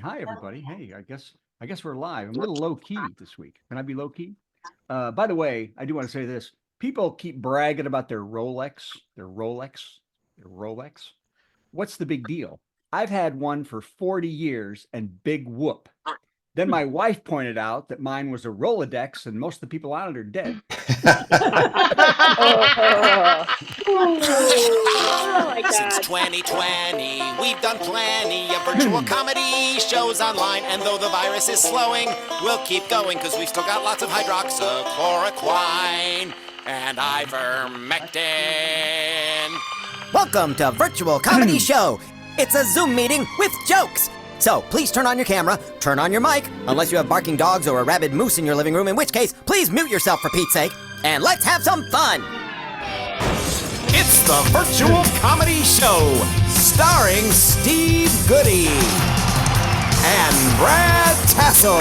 Hi, everybody. Hey, I guess we're live. I'm a little low key this week. Can I be low key? By the way, I do want to say this. People keep bragging about their Rolex. What's the big deal? I've had one for 40 years and big whoop. Then my wife pointed out that mine was a Rolodex and most of the people on it are dead. Oh my God. Since 2020, we've done plenty of virtual comedy shows online. And though the virus is slowing, we'll keep going because we've still got lots of hydroxychloroquine and ivermectin. Welcome to Virtual Comedy Show. It's a Zoom meeting with jokes. So please turn on your camera, turn on your mic, unless you have barking dogs or a rabid moose in your living room, in which case, please mute yourself for Pete's sake, and let's have some fun. It's the Virtual Comedy Show, starring Steve Goodie and Brad Tassell.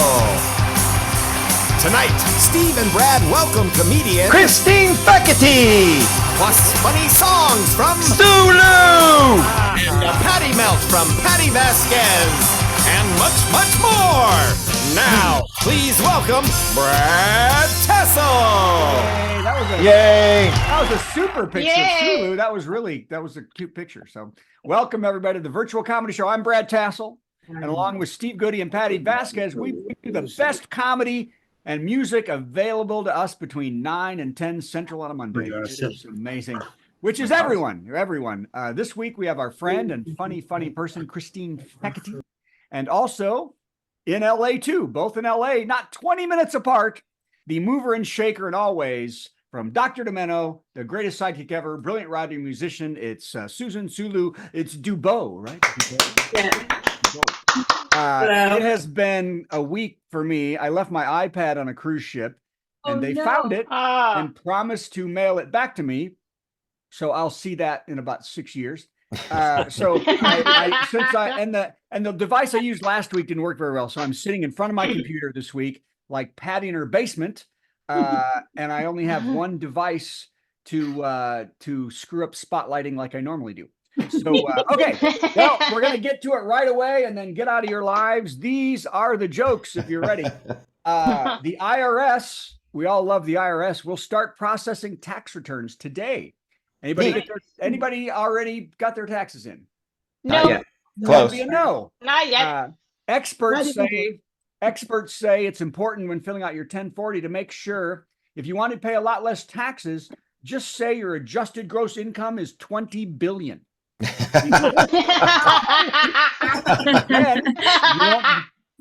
Tonight, Steve and Brad welcome comedian Christine Fekete! plus funny songs from Sulu! and a patty melt from Patti Vasquez, and much, much more. Now, please welcome Brad Tassell. Hey, Yay! that was a super picture, Yay. Sulu. That was a cute picture. So welcome everybody to the Virtual Comedy Show. I'm Brad Tassell, and along with Steve Goodie and Patti Vasquez, we do the best comedy and music available to us between 9 and 10 Central on a Monday. It is amazing. Which is everyone. This week we have our friend and funny person, Christine Fekete. And also in LA too, both in LA, not 20 minutes apart, the mover and shaker and always from Dr. Demento, the greatest sidekick ever, brilliant writer, musician. It's Susan Sulu. It's Dubow, right? Yeah. It has been a week for me. I left my iPad on a cruise ship and they found it and promised to mail it back to me. So I'll see that in about 6 years. The device I used last week didn't work very well. So I'm sitting in front of my computer this week, like Patty in her basement. And I only have one device to screw up spotlighting like I normally do. So, okay, well, we're going to get to it right away and then get out of your lives. These are the jokes, if you're ready. The IRS, we all love the IRS, will start processing tax returns today. Anybody already got their taxes in? No, Not yet. Close. That'd be a no. not yet. Experts say it's important when filling out your 1040 to make sure if you want to pay a lot less taxes, just say your adjusted gross income is 20 billion. Then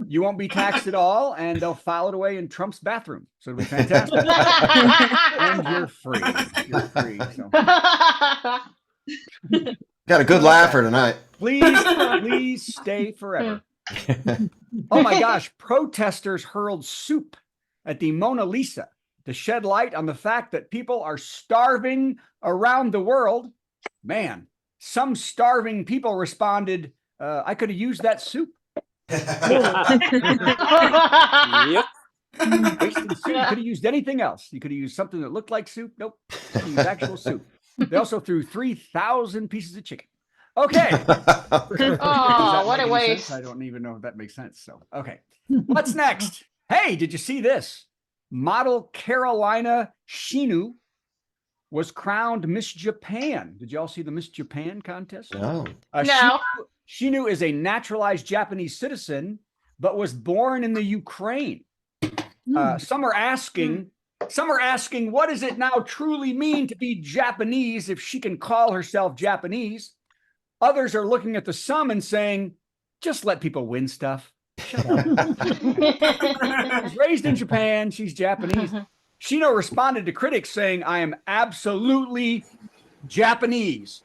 you won't be taxed at all, and they'll file it away in Trump's bathroom. So it'll be fantastic. And you're free. So. Got a good laugher tonight. Please stay forever. Oh my gosh, protesters hurled soup at the Mona Lisa to shed light on the fact that people are starving around the world. Man, some starving people responded, I could have used that soup. Yep. Wasted soup. You could have used anything else. You could have used something that looked like soup. Nope. You used actual soup. They also threw 3,000 pieces of chicken. Okay. Oh, what a waste. I don't even know if that makes sense. So, okay. What's next? Hey, did you see this? Model Carolina Shinu was crowned Miss Japan. Did you all see the Miss Japan contest? No. No. Shinu is a naturalized Japanese citizen, but was born in the Ukraine. Some are asking, what does it now truly mean to be Japanese if she can call herself Japanese? Others are looking at the sum and saying, just let people win stuff. Shut up. She's raised in Japan. She's Japanese. Shino responded to critics saying, I am absolutely Japanese,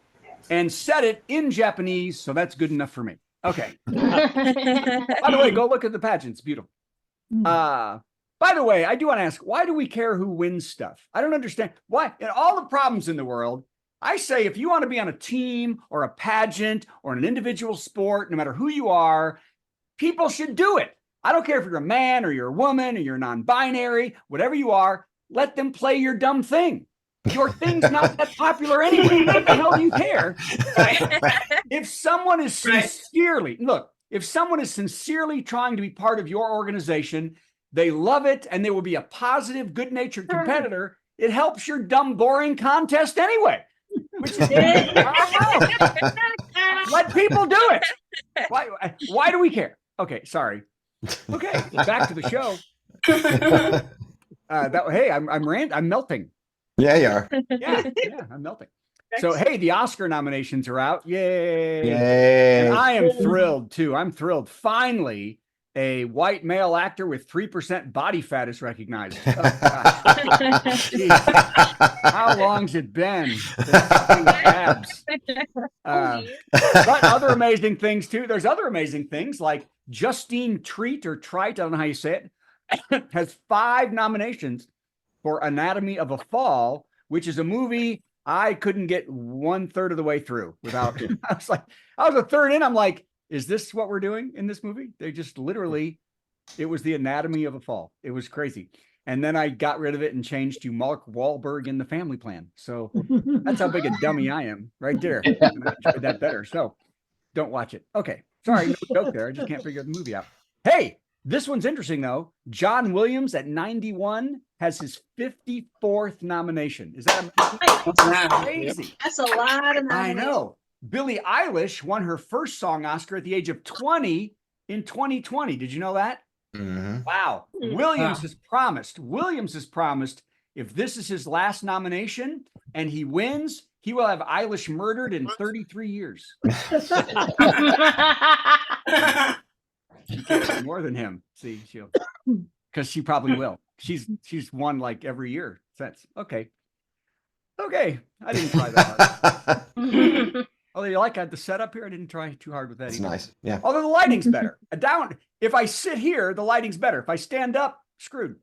and said it in Japanese, so that's good enough for me. Okay. By the way, go look at the pageant. It's beautiful. By the way, I do want to ask, why do we care who wins stuff? I don't understand. Why? In all the problems in the world, I say if you want to be on a team or a pageant or an individual sport, no matter who you are, people should do it. I don't care if you're a man or you're a woman or you're non-binary, whatever you are, let them play your dumb thing. Your thing's not that popular anyway. What the hell do you care? If someone is sincerely, look, If someone is sincerely trying to be part of your organization, they love it, and they will be a positive, good-natured competitor. It helps your dumb, boring contest anyway. Which is, let people do it. Why do we care? Okay, sorry. Okay, back to the show. Hey, I'm melting. Yeah, you are. Yeah, I'm melting. So, hey, the Oscar nominations are out. Yay. Yay. And I am thrilled, too. I'm thrilled. Finally, a white male actor with 3% body fat is recognized. Oh, how long's it been? Abs. But other amazing things, too. There's other amazing things like Justine Treat, or Trite, I don't know how you say it, has 5 nominations for Anatomy of a Fall, which is a movie I couldn't get 1/3 of the way through without. I was a third in. I'm like, is this what we're doing in this movie? They just literally, it was the Anatomy of a Fall. It was crazy. And then I got rid of it and changed to Mark Wahlberg in The Family Plan. So that's how big a dummy I am right there. And I enjoyed that better. So don't watch it. Okay. Sorry, no joke there. I just can't figure the movie out. Hey, this one's interesting, though. John Williams at 91 has his 54th nomination. Is that crazy? That's a lot of nominations. I know. Billie Eilish won her first song Oscar at the age of 20 in 2020. Did you know that? Mm-hmm. Wow. Williams has promised if this is his last nomination and he wins, he will have Eilish murdered in 33 years. She can't do more than him. See, because she probably will. She's won like every year since. Okay. I didn't try that hard. Although you like the setup here, I didn't try too hard with that. It's either. nice. Yeah. Although the lighting's better. If I sit here, the lighting's better. If I stand up, screwed.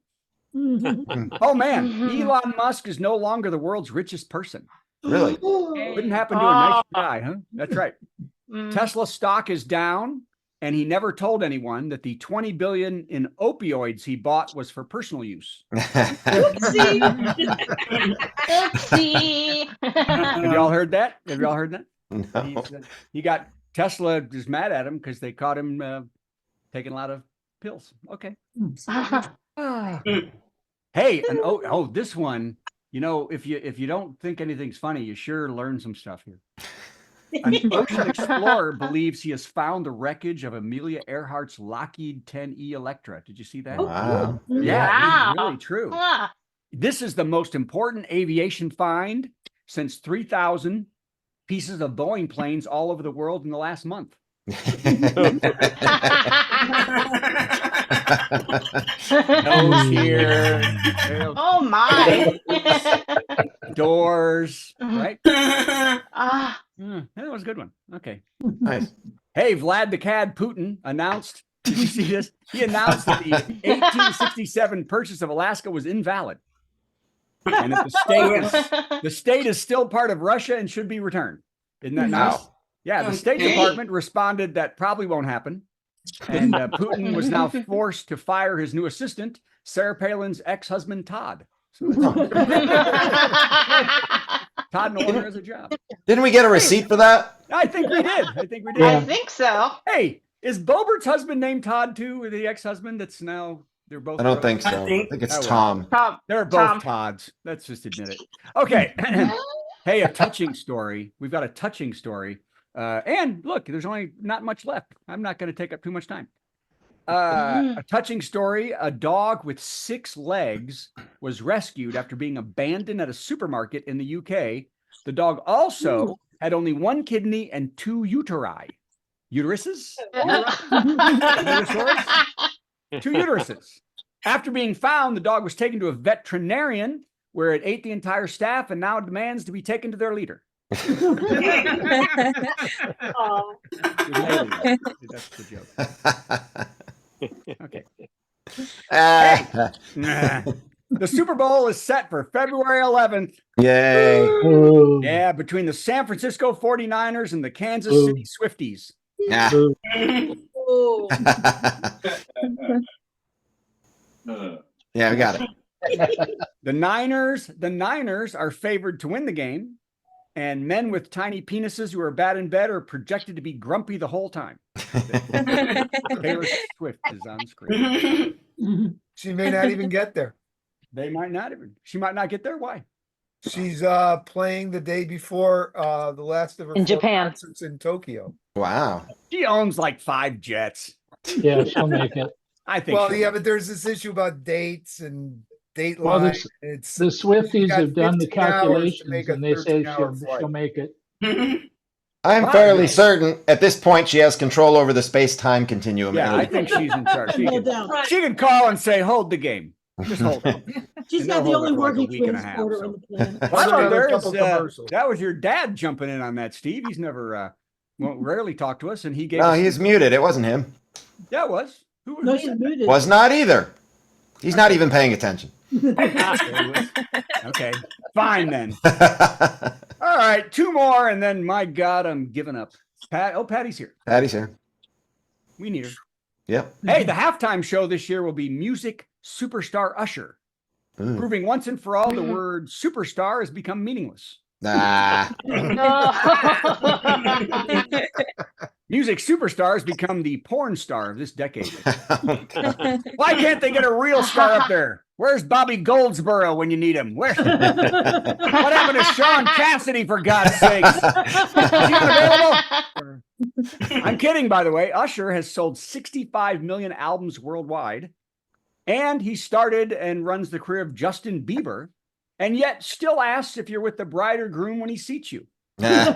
Oh man, Elon Musk is no longer the world's richest person. Really? Wouldn't happen to a nice guy, huh? That's right. Tesla stock is down, and he never told anyone that the $20 billion in opioids he bought was for personal use. Oopsie. Have y'all heard that? No. He got Tesla is mad at him because they caught him taking a lot of pills. Okay. Hey, and this one, if you don't think anything's funny, you sure learn some stuff here. An ocean explorer believes he has found the wreckage of Amelia Earhart's Lockheed 10E Electra. Did you see that? Wow. Yeah, it's really true. This is the most important aviation find since 3,000 pieces of Boeing planes all over the world in the last month. Nose here. Oh my. Doors, right? Ah. That was a good one. Okay. Nice. Hey, Vlad the Cad Putin announced, did you see this? He announced that the 1867 purchase of Alaska was invalid. And that the state is still part of Russia and should be returned. Isn't that nice? Wow. Yeah, the State Department responded that probably won't happen. And Putin was now forced to fire his new assistant, Sarah Palin's ex-husband, Todd. So Todd no longer has a job. Didn't we get a receipt for that? I think we did. I think so. Hey, is Bobert's husband named Todd too? The ex-husband that's now they're both. I don't think so. I think it's Tom. They're both Todds. Let's just admit it. Okay. Hey, a touching story. We've got a touching story. And look, there's only not much left. I'm not going to take up too much time. A touching story. A dog with 6 legs was rescued after being abandoned at a supermarket in the UK. The dog also had only 1 kidney and 2 uteri. Uteruses? 2 uteruses. After being found, the dog was taken to a veterinarian where it ate the entire staff and now demands to be taken to their leader. That's the joke. Okay. The Super Bowl is set for February 11th. Yay. Yeah, between the San Francisco 49ers and the Kansas City Swifties. Yeah. Yeah, we got it. The Niners are favored to win the game, and men with tiny penises who are bad in bed are projected to be grumpy the whole time. Taylor Swift is on screen. She may not even get there. They might not even. She might not get there. Why? She's playing the day before the last of her In 4 Japan. concerts in Tokyo. Wow. She owns like 5 jets. Yeah, she'll make it. I think. Well, she'll- yeah, but there's this issue about dates and date Well, line. this- It's The Swifties got have done the 15 hours to calculations make a and they say 13-hour flight. she'll make it. I'm Wow. fairly certain at this point she has control over the space-time continuum. Yeah, I and think she's in charge. She No can, doubt. she can call and say, "Hold the game." Just hold it. She's And got they'll the hold only it for like a working week and a half, transporter so. on the planet. How Got about a there couple is, commercials. that was your dad jumping in on that, Steve. He's never, rarely talked to us, and he gave. No, us, he's muted. It wasn't him. Yeah, it was. Who was No, that? she's muted. Was not either. He's not even paying attention. Okay, fine then. All right, 2 more, and then my God, I'm giving up. Patty's here. Patty's here. We need her. Yep. Hey, the halftime show this year will be music superstar Usher, Ooh. proving once and for all the word superstar has become meaningless. Nah. Music superstars become the porn star of this decade. Why can't they get a real star up there? Where's Bobby Goldsboro when you need him? Where? What happened to Sean Cassidy, for God's sakes? Is he unavailable? I'm kidding, by the way. Usher has sold 65 million albums worldwide, and he started and runs the career of Justin Bieber, and yet still asks if you're with the bride or groom when he seats you. Nah.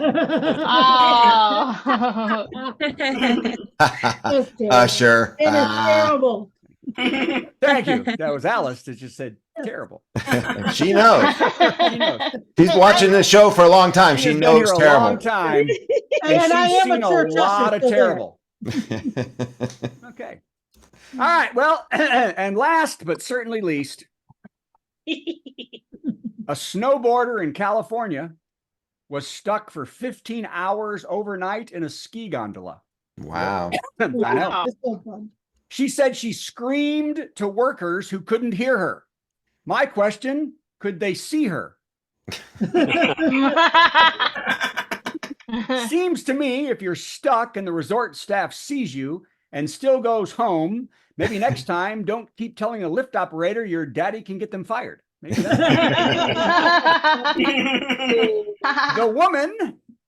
Oh. It's terrible. Sure. It is terrible. Thank you. That was Alice that just said terrible. She knows. She knows. She's watching this show for a long time. She has been knows here a terrible. long time, and And I she's am a seen a church lot usher, of so there. terrible. Okay. All right. Well, and last but certainly least, a snowboarder in California was stuck for 15 hours overnight in a ski gondola. Wow. I know. It's so fun. She said she screamed to workers who couldn't hear her. My question, could they see her? Seems to me if you're stuck and the resort staff sees you and still goes home, maybe next time don't keep telling a lift operator your daddy can get them fired. Maybe that's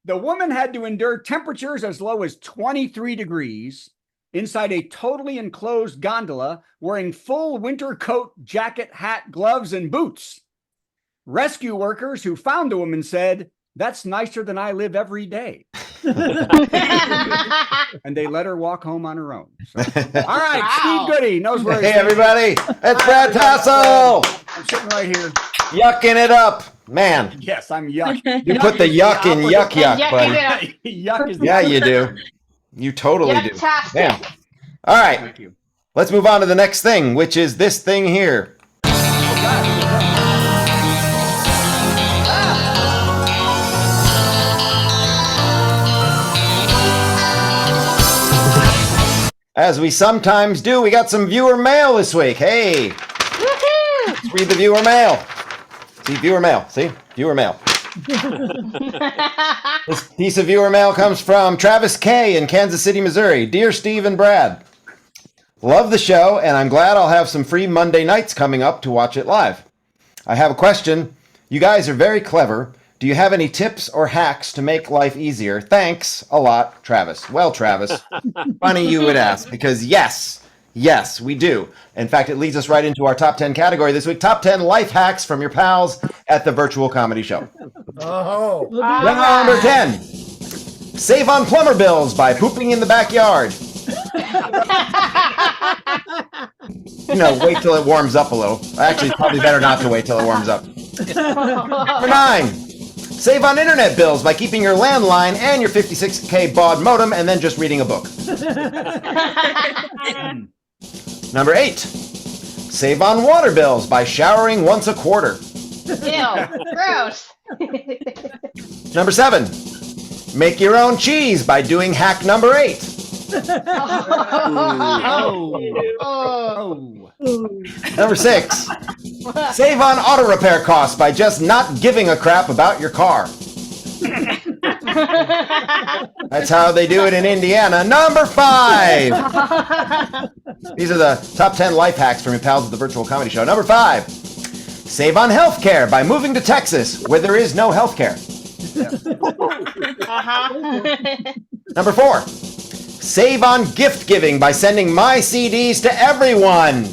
the woman had to endure temperatures as low as 23 degrees inside a totally enclosed gondola wearing full winter coat, jacket, hat, gloves, and boots. Rescue workers who found the woman said, "That's nicer than I live every day." And they let her walk home on her own. So, all right, Wow. Steve Goodie knows where Hey, he's everybody. It's Brad Tassell. I'm sitting right here. Yucking it up. Man, Yes, I'm yuck. you put the yuck in yuck yuck, Yuck buddy. it up. Yuck is Yeah, you do. You totally do. Yuck-tastic. Man. All right. Thank you. Let's move on to the next thing, which is this thing here. As we sometimes do, we got some viewer mail this week. Hey, let's read the viewer mail. See, viewer mail. See, viewer mail. This piece of viewer mail comes from Travis K. in Kansas City, Missouri. Dear Steve and Brad, love the show, and I'm glad I'll have some free Monday nights coming up to watch it live. I have a question. You guys are very clever. Do you have any tips or hacks to make life easier? Thanks a lot, Travis. Well, Travis, funny you would ask, because yes, we do. In fact, it leads us right into our top 10 category this week. Top 10 life hacks from your pals at the virtual comedy show. Oh, Number 10, save on plumber bills by pooping in the backyard. Wait till it warms up a little. Actually, it's probably better not to wait till it warms up. Number 9, save on internet bills by keeping your landline and your 56K baud modem and then just reading a book. Number 8, save on water bills by showering once a quarter. Ew, gross. Number 7, make your own cheese by doing hack number 8. Oh. Number 6, save on auto repair costs by just not giving a crap about your car. That's how they do it in Indiana. Number 5. These are the top 10 life hacks from your pals at the Virtual Comedy Show. Number 5. Save on healthcare by moving to Texas, where there is no healthcare. Number 4. Save on gift giving by sending my CDs to everyone.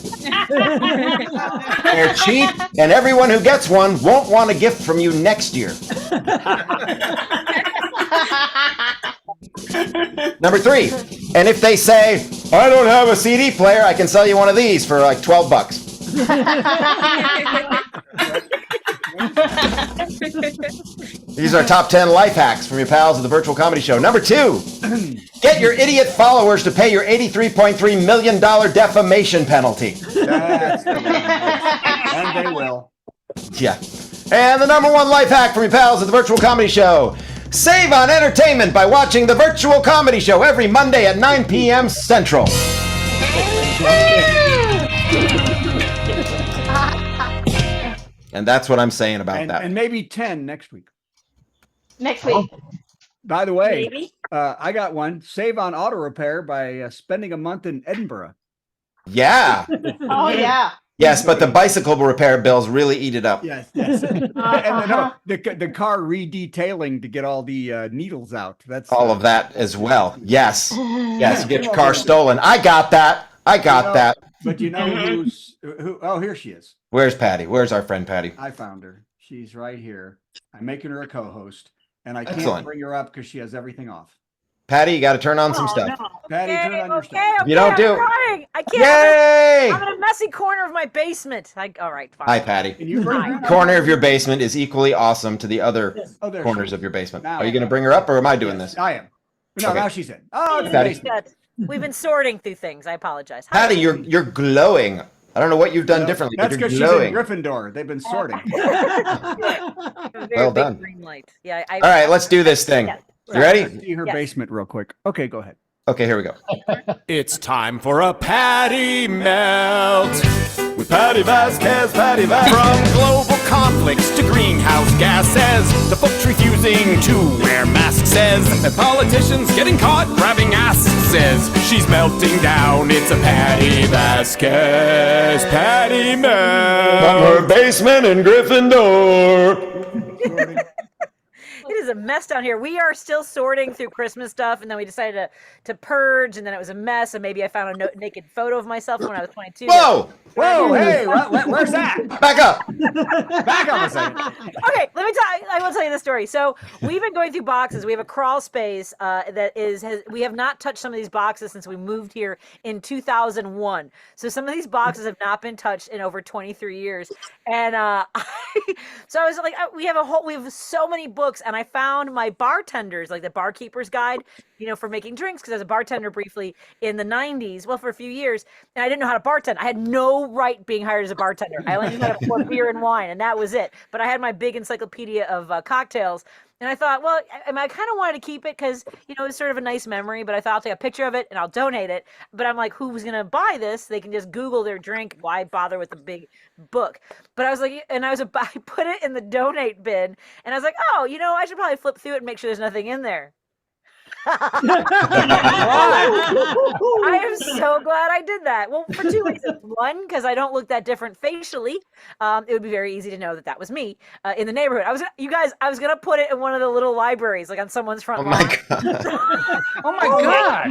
They're cheap, and everyone who gets one won't want a gift from you next year. Number 3. And if they say, I don't have a CD player, I can sell you one of these for like $12. These are top 10 life hacks from your pals at the Virtual Comedy Show. Number 2, get your idiot followers to pay your $83.3 million defamation penalty. That's the one. And they will. Yeah. And the number 1 life hack from your pals at the Virtual Comedy Show. Save on entertainment by watching the Virtual Comedy Show every Monday at 9 p.m. Central. And that's what I'm saying about that. And maybe 10 next week. Next week. By the way, Maybe. I got one. Save on auto repair by spending a month in Edinburgh. Yeah. Oh, yeah. Yes, but the bicycle repair bills really eat it up. Yes, yes. And the car redetailing to get all the needles out. That's All of that as well. Yes. Yes, you get your car stolen. I got that. I got that. But you know who? Oh, here she is. Where's Patty? Where's our friend Patty? I found her. She's right here. I'm making her a co-host, and I can't Excellent. bring her up because she has everything off. Patty, you got to turn on some stuff. Patty, turn on your stuff. If you don't do it. Trying. I can't. Yay! I'm in a messy corner of my basement. All right, fine. Hi, Patty. Can you bring her up? Corner of your basement is equally awesome to the other Oh, there she corners is. of your basement. Now Are you I going to know. bring her up, or am I doing this? I am. No, Okay. now she's in. Oh, it's the Patty. basement. We've been sorting through things. I apologize. Hi. Patty, you're glowing. I don't know what you've done differently, That's but you're because she's in glowing. Gryffindor. They've been sorting. A very Well big done. green light. Yeah. All right, let's do this thing. Yes. You ready? See her Yes. basement real quick. Okay, go ahead. Okay, here we go. It's time for a Patty Melt with Patti Vasquez, Patti Vasquez. From global conflicts to greenhouse gases, the folks refusing to wear masks says, and politicians getting caught grabbing asses. She's melting down. It's a Patti Vasquez, Patty Melt. From her basement in Gryffindor. It is a mess down here. We are still sorting through Christmas stuff, and then we decided to purge, and then it was a mess. And maybe I found a naked photo of myself when I was 22. Whoa! Whoa, hey, where's that? Back up. Back up a second. Okay, I will tell you the story. So we've been going through boxes. We have a crawl space we have not touched some of these boxes since we moved here in 2001. So some of these boxes have not been touched in over 23 years. And so I was like, we have so many books, and I found my bartenders, like the barkeeper's guide, for making drinks, because I was a bartender briefly in the 90s, well, for a few years, and I didn't know how to bartend. I had no right being hired as a bartender. I only knew how to pour beer and wine, and that was it. But I had my big encyclopedia of cocktails, and I thought, well, I kind of wanted to keep it because, it was sort of a nice memory, but I thought I'll take a picture of it and I'll donate it. But I'm like, who's going to buy this? They can just Google their drink. Why bother with the big book? But I was like, I put it in the donate bin, and I was like, oh, I should probably flip through it and make sure there's nothing in there. I am so glad I did that. Well, for two reasons. One, because I don't look that different facially. It would be very easy to know that was me in the neighborhood. I was gonna put it in one of the little libraries, like on someone's front lawn. My God. Oh my God.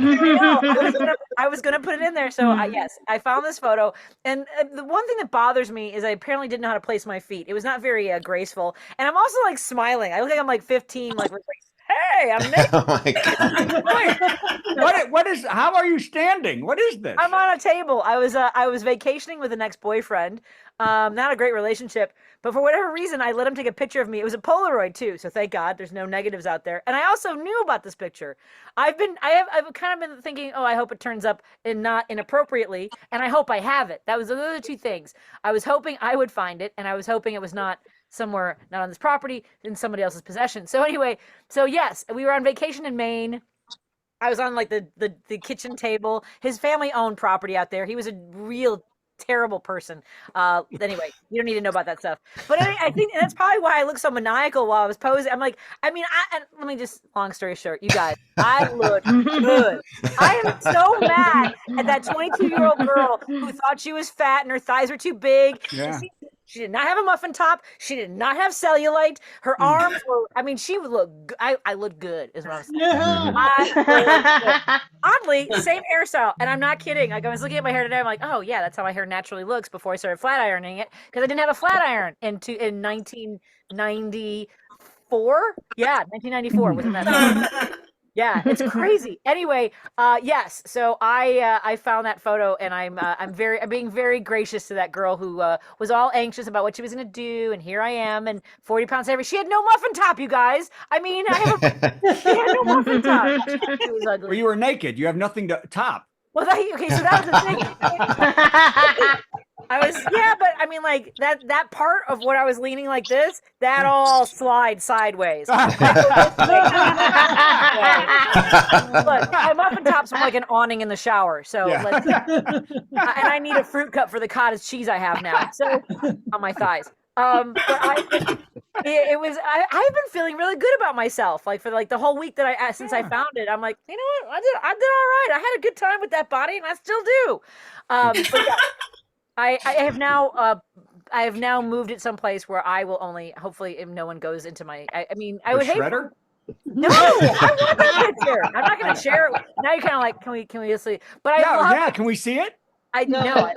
I was gonna put it in there. So yes, I found this photo, and the one thing that bothers me is I apparently didn't know how to place my feet. It was not very graceful, and I'm also like smiling. I look like I'm like 15, like. Hey, I'm naked. Oh my God. What is? How are you standing? What is this? I'm on a table. I was vacationing with an ex-boyfriend. Not a great relationship, but for whatever reason, I let him take a picture of me. It was a Polaroid too, so thank God there's no negatives out there. And I also knew about this picture. I've kind of been thinking, oh, I hope it turns up and not inappropriately, and I hope I have it. Those are the two things. I was hoping I would find it, and I was hoping it was not somewhere not on this property in somebody else's possession. So anyway, yes, we were on vacation in Maine. I was on like the kitchen table. His family owned property out there. He was a real terrible person. Anyway, you don't need to know about that stuff. But I think that's probably why I look so maniacal while I was posing. I'm like, I mean, and let me just, long story short, you guys, I look good. I am so mad at that 22-year-old girl who thought she was fat and her thighs were too big. Yeah. She did not have a muffin top. She did not have cellulite. Her arms were, I mean, she would look, I look good is what I'm saying. I look good. Oddly, same hairstyle. And I'm not kidding. Like, I was looking at my hair today. I'm like, oh yeah, that's how my hair naturally looks before I started flat ironing it. Because I didn't have a flat iron in 1994. Yeah, 1994 was that. Yeah, it's crazy. Anyway, yes. So I found that photo, and I'm being very gracious to that girl who was all anxious about what she was going to do, and here I am, and 40 pounds heavy. She had no muffin top, you guys. I mean, she had no muffin top. She was ugly. Well, you were naked. You have nothing to top. Well, okay, so that was the thing. But I mean, like that part of what I was leaning like this, that all slides sideways. Look, my muffin tops are like an awning in the shower. So, Yeah. and I need a fruit cup for the cottage cheese I have now. So on my thighs. But I've been feeling really good about myself. Like for like the whole week that since I found it, I'm like, you know what, I did all right. I had a good time with that body, and I still do. But yeah. I have now moved it someplace where I will only, hopefully, if no one goes into my. I mean, I would hate. Shredder? No, I want that picture. I'm not going to share it. Now you're kind of like, can we just leave? But Yeah. Can we see it? No,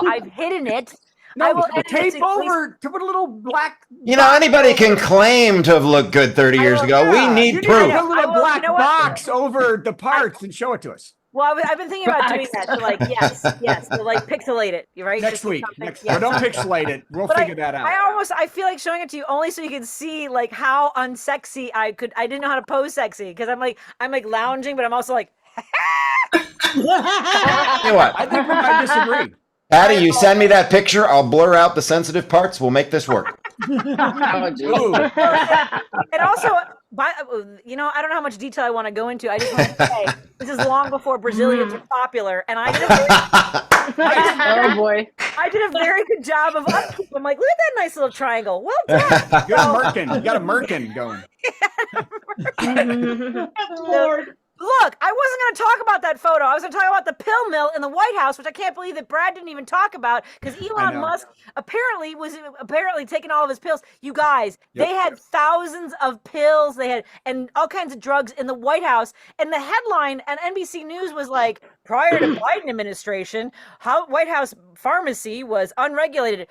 I've hidden it. No, tape over to put a little black. You know, anybody can claim to have looked good 30 years ago. We need you proof. Need a little black box over the parts and show it to us. Well, I've been thinking about doing that. So like, yes, to like pixelate it. You're right. Next week. Well, don't pixelate it. We'll figure that out. I feel like showing it to you only so you can see like how unsexy I didn't know how to pose sexy because I'm like lounging, but I'm also like. You know what? I think we might disagree. Patty, you send me that picture. I'll blur out the sensitive parts. We'll make this work. And also, I don't know how much detail I want to go into. I just want to say this is long before Brazilians were popular, and I did a very good job of upkeep. I'm like, look at that nice little triangle. Well done. You got a merkin going. Lord. Look, I wasn't going to talk about that photo. I was going to talk about the pill mill in the White House, which I can't believe that Brad didn't even talk about because Elon Musk apparently was taking all of his pills. You guys, they had thousands of pills. They had and all kinds of drugs in the White House. And the headline on NBC News was like, prior to Biden administration, how White House pharmacy was unregulated.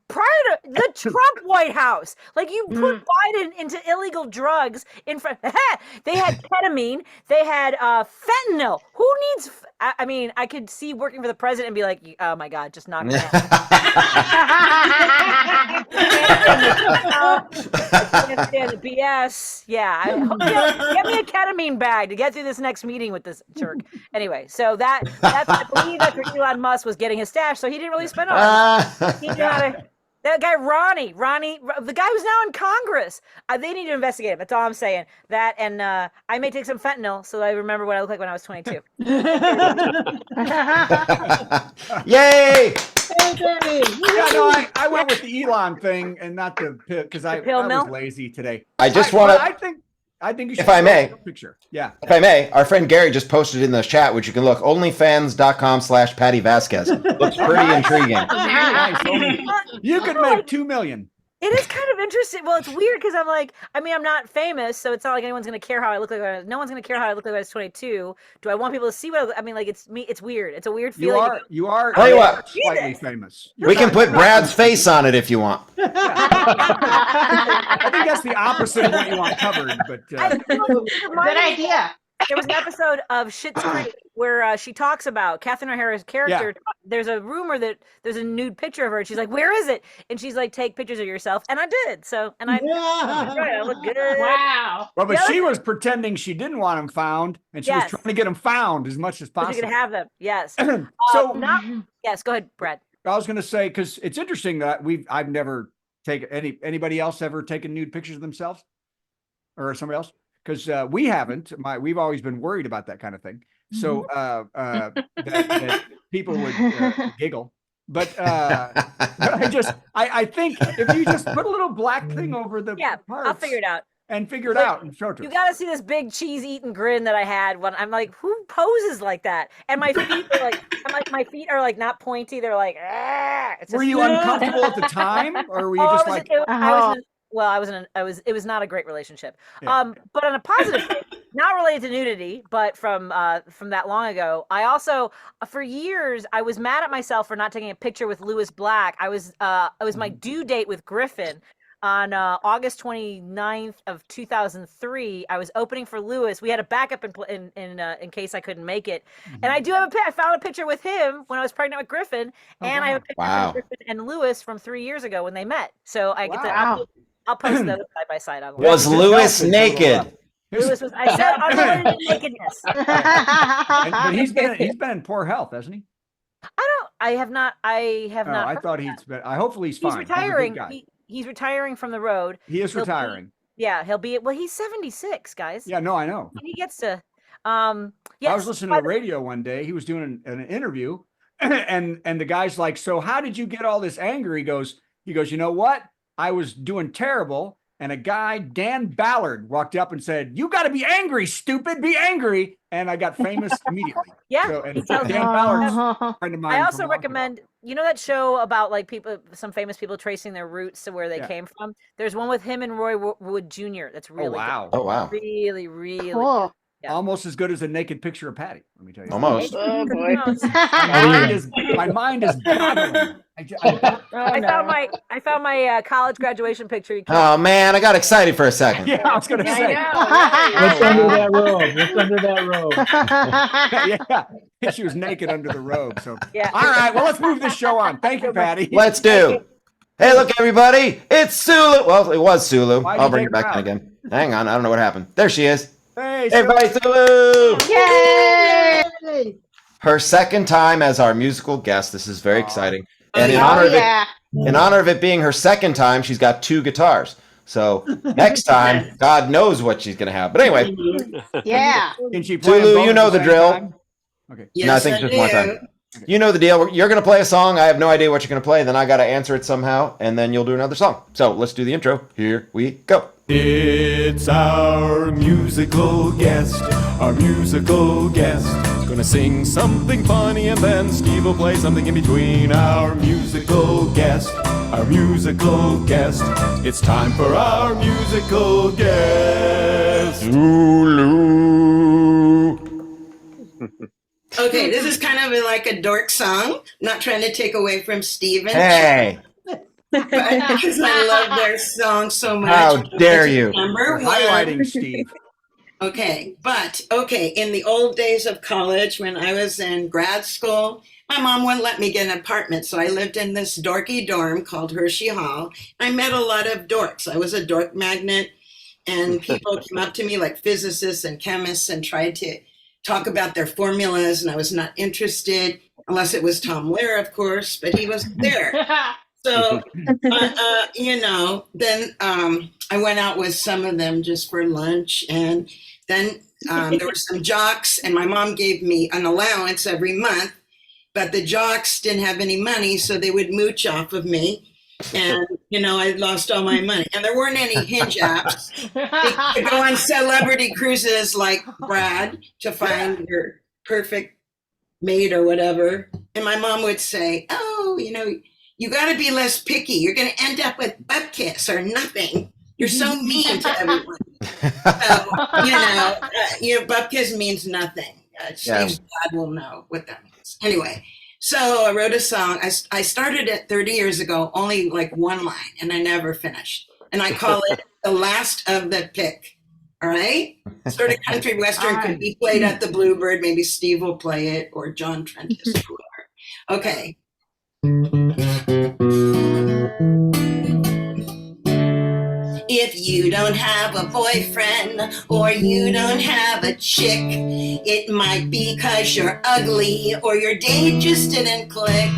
Prior to the Trump White House, like you put Biden into illegal drugs in front. They had ketamine. They had fentanyl. Who needs? I mean, I could see working for the president and be like, oh my God, just knock it down. I can't stand the BS. Yeah, get me a ketamine bag to get through this next meeting with this jerk. Anyway, so that's I believe that's where Elon Musk was getting his stash. So he didn't really spend all. He knew how to. That guy, Ronnie, the guy who's now in Congress. They need to investigate him. That's all I'm saying. That and I may take some fentanyl so I remember what I looked like when I was 22. Yay! I went with the Elon thing and not the pill because I was lazy today. I just want to. I think you should. If I may, picture. Yeah. If I may, our friend Gary just posted in the chat, which you can look, onlyfans.com/Patti Vasquez. Looks pretty intriguing. Nice. You could make 2 million. It is kind of interesting. Well, it's weird because I'm like, I mean, I'm not famous, so it's not like anyone's going to care how I look like. No one's going to care how I look like when I was 22. Do I want people to see what I mean? Like, it's me. It's weird. It's a weird feeling. You are. Tell you what, slightly famous. We can put Brad's face on it if you want. I think that's the opposite of what you want covered. But Good idea. There was an episode of Schitt's Creek where she talks about Catherine O'Hara's character. Yeah. There's a rumor that there's a nude picture of her. And she's like, "Where is it?" And she's like, "Take pictures of yourself." And I did. So, and I look good. Wow. Well, but she was pretending she didn't want them found, and she was trying to get them found as much as possible. You can have them. Yes. Yes. Go ahead, Brad. I was going to say because it's interesting that I've never taken anybody else ever taken nude pictures of themselves or somebody else. Because we haven't. We've always been worried about that kind of thing. So that people would giggle. But I think if you just put a little black thing over the parts, I'll figure it out. And figure it out and show it to You us. got to see this big cheese eating grin that I had when I'm like, who poses like that? And my feet are like, my feet are like not pointy. They're like, were you uncomfortable at the time, or were you just like? It was not a great relationship. Yeah. But on a positive thing, not related to nudity, but from that long ago, I also for years I was mad at myself for not taking a picture with Lewis Black. It was my due date with Griffin. On August 29th of 2003, I was opening for Lewis. We had a backup in case I couldn't make it. And I do have I found a picture with him when I was pregnant with Griffin, and I have a picture of Griffin and Lewis from 3 years ago when they met. So I get to I'll post those side by side online. Was Lewis naked? Lewis was. I said unlimited nakedness. But he's been in poor health, hasn't he? I have not. I thought he's been. Hopefully he's fine. He's retiring. He's retiring from the road. He is retiring. He'll be. Well, he's 76, guys. Yeah, no, I know. He gets to. Yes, I was listening to the radio one day. He was doing an interview, and the guy's like, "So how did you get all this anger?" He goes, "You know what? I was doing terrible." And a guy, Dan Ballard, walked up and said, "You got to be angry, stupid. Be angry." And I got famous immediately. Yeah. So, and Dan Ballard's a friend of mine. I also recommend, you know, that show about like some famous people tracing their roots to where they came from. There's one with him and Roy Wood Jr. That's really good. Oh, wow. Really, really cool. Yeah. Almost as good as a naked picture of Patty. Let me tell you. Almost. Oh boy. My mind is boggling. I found my college graduation picture. Oh man, I got excited for a second. Yeah, I was gonna say. What's under that robe? What's under that robe? Yeah, she was naked under the robe. So yeah. All right, well, let's move this show on. Thank you, Patty. Let's do. Hey, look, everybody! It's Sulu. Well, it was Sulu. I'll bring it back in again. Hang on, I don't know what happened. There she is. Hey, everybody, Sulu! Yay! Her second time as our musical guest. This is very exciting. And in honor of it being her second time, she's got 2 guitars. So next time, God knows what she's gonna have. But anyway, yeah. Can she play Sulu, you know the drill. Time? Okay. Yes, no, I think just one time. Okay. You know the deal. You're gonna play a song. I have no idea what you're gonna play. Then I gotta answer it somehow, and then you'll do another song. So let's do the intro. Here we go. It's our musical guest, Gonna sing something funny and then Steve will play something in between. Our musical guest. It's time for our musical guest. Zulu. Okay, this is kind of like a dork song. Not trying to take away from Steven. Hey. Because I love their song so much. How dare you? Number one. Highlighting Steve. Okay, in the old days of college, when I was in grad school, my mom wouldn't let me get an apartment, so I lived in this dorky dorm called Hershey Hall. I met a lot of dorks. I was a dork magnet, and people came up to me like physicists and chemists and tried to talk about their formulas, and I was not interested, unless it was Tom Lehrer, of course, but he wasn't there. So, then I went out with some of them just for lunch, and then there were some jocks, and my mom gave me an allowance every month, but the jocks didn't have any money, so they would mooch off of me, and, I lost all my money. And there weren't any hinge apps. You could go on celebrity cruises like Brad to find your perfect mate or whatever, and my mom would say, you got to be less picky. You're going to end up with butt kiss or nothing. You're so mean to everyone. So, butt kiss means nothing. Steve's dad will know what that means. Anyway, so I wrote a song. I started it 30 years ago, only like one line, and I never finished. And I call it The Last of the Pick. All right? Sort of country western could be played at the Bluebird. Maybe Steve will play it or John Trentis or whoever. Okay. If you don't have a boyfriend or you don't have a chick, it might be 'cause you're ugly or your date just didn't click.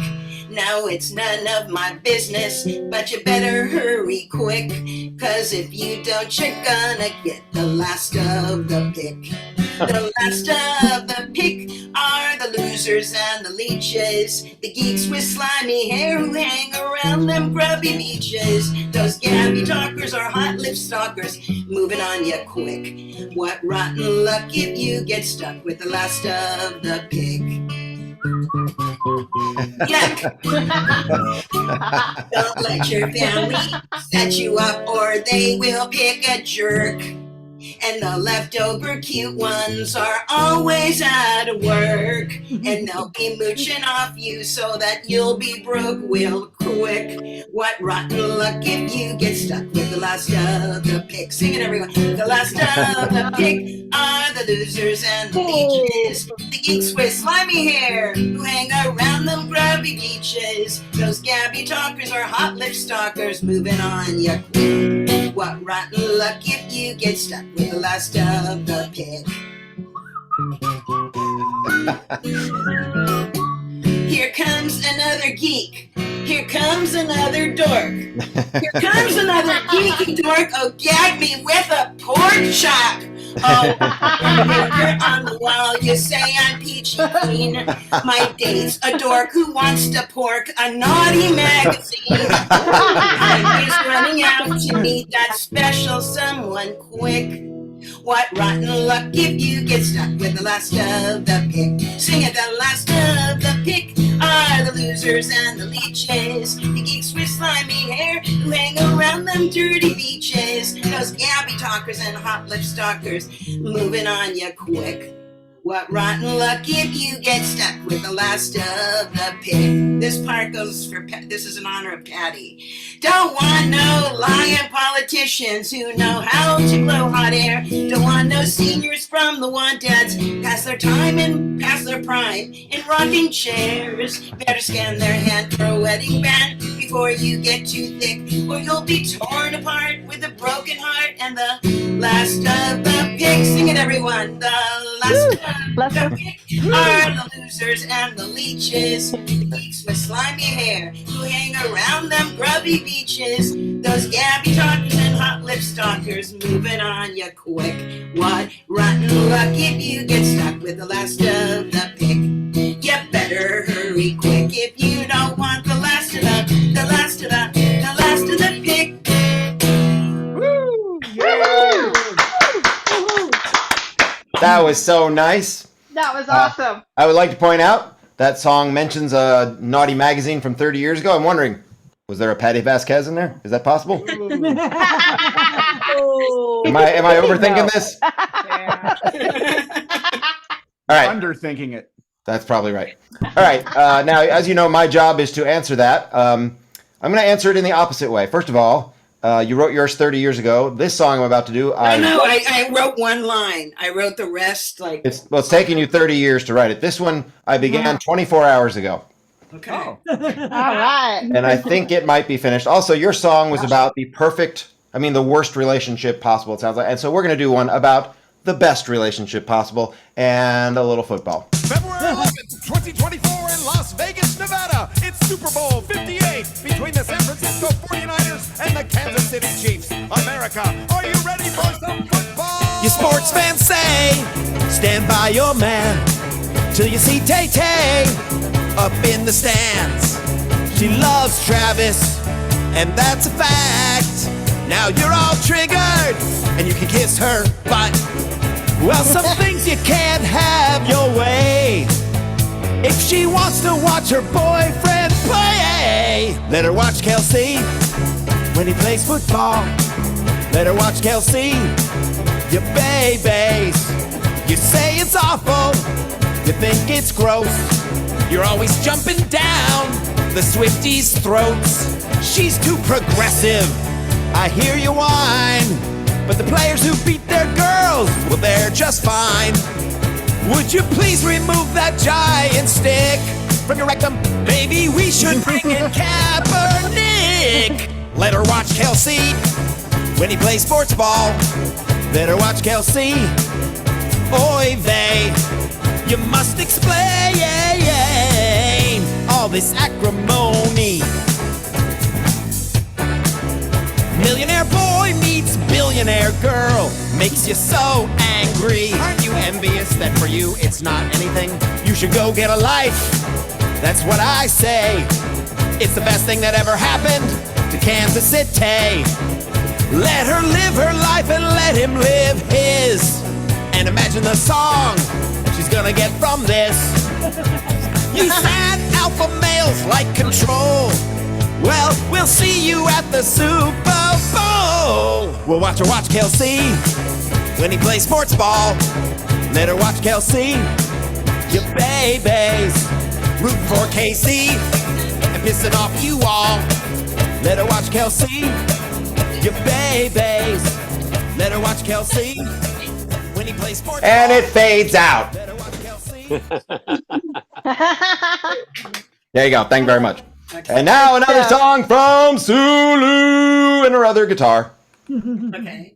Now it's none of my business, but you better hurry quick, 'cause if you don't, you're gonna get the last of the pick. The last of the pick are the losers and the leeches, the geeks with slimy hair who hang around them grubby beaches. Those gabby talkers are hot lip stalkers, moving on ya quick. What rotten luck if you get stuck with the last of the pick. Yuck! Don't let your family set you up or they will pick a jerk. And the leftover cute ones are always out of work. And they'll be mooching off you so that you'll be broke real quick. What rotten luck if you get stuck with the last of the pick. Sing it, everyone. The last of the pick are the losers and the leeches, the geeks with slimy hair who hang around them grubby beaches. Those gabby talkers are hot lip stalkers, moving on ya quick. What rotten luck if you get stuck with the last of the pick. Here comes another geek. Here comes another dork. Here comes another geeky dork. Oh, gag me with a pork chop. Oh, you're on the wall, you say I'm peachy keen. My date's a dork who wants to pork a naughty magazine. Time is running out to meet that special someone quick. What rotten luck if you get stuck with the last of the pick. Sing it, the last of the pick are the losers and the leeches, the geeks with slimy hair who hang around them dirty beaches. Those gabby talkers and hot lip stalkers, moving on ya quick. What rotten luck if you get stuck with the last of the pick. This part goes for, this is in honor of Patty. Don't want no lying politicians who know how to blow hot air. Don't want no seniors from the want-ads, past their time and past their prime in rocking chairs. Better scan their hand for a wedding band before you get too thick, or you'll be torn apart with a broken heart. And the last of the pick, sing it, everyone. The last of the pick are the losers and the leeches, the geeks with slimy hair who hang around them grubby beaches. Those gabby talkers and hot lip stalkers, moving on ya quick. What rotten luck if you get stuck with the last of the pick. You better hurry quick if you don't want the last of the last of the last of the pick. That was so nice. That was awesome. I would like to point out that song mentions a naughty magazine from 30 years ago. I'm wondering, was there a Patti Vasquez in there? Is that possible? Am I overthinking this? All right. Underthinking it. That's probably right. All right. Now, as you know, my job is to answer that. I'm going to answer it in the opposite way. First of all, you wrote yours 30 years ago. This song I'm about to do, I wrote one line. I wrote the rest like. It's taking you 30 years to write it. This one I began 24 hours ago. Okay. All right. And I think it might be finished. Also, your song was about the worst relationship possible, it sounds like. And so we're going to do one about the best relationship possible and a little football. February 11th, 2024 in Las Vegas, Nevada. It's Super Bowl 58 between the San Francisco 49ers and the Kansas City Chiefs. America, are you ready for some football? You sports fans say, stand by your man till you see Tay-Tay up in the stands. She loves Travis, and that's a fact. Now you're all triggered, and you can kiss her butt. Well, some things you can't have your way. If she wants to watch her boyfriend play, let her watch Kelsey when he plays football. Let her watch Kelsey, your babies. You say it's awful, you think it's gross. You're always jumping down the Swifties' throats. She's too progressive, I hear you whine. But the players who beat their girls, well, they're just fine. Would you please remove that giant stick from your rectum? Maybe we should bring in Kaepernick. Let her watch Kelsey when he plays sports ball. Let her watch Kelsey. Oy vey, you must explain all this acrimony. $1 Millionaire boy meets billionaire girl. Makes you so angry. Aren't you envious that for you it's not anything? You should go get a life. That's what I say. It's the best thing that ever happened to Kansas City. Let her live her life and let him live his. And imagine the song she's gonna get from this. You sad alpha males like control. Well, we'll see you at the Super Bowl. We'll watch her watch Kelsey when he plays sports ball. Let her watch Kelsey, your babies. Root for KC and pissing off you all. Let her watch Kelsey, your babies. Let her watch Kelsey when he plays sports And ball. it fades out. Let her watch Kelsey. There you go. Thank you very much. And now another song from Sulu and her other guitar. Okay.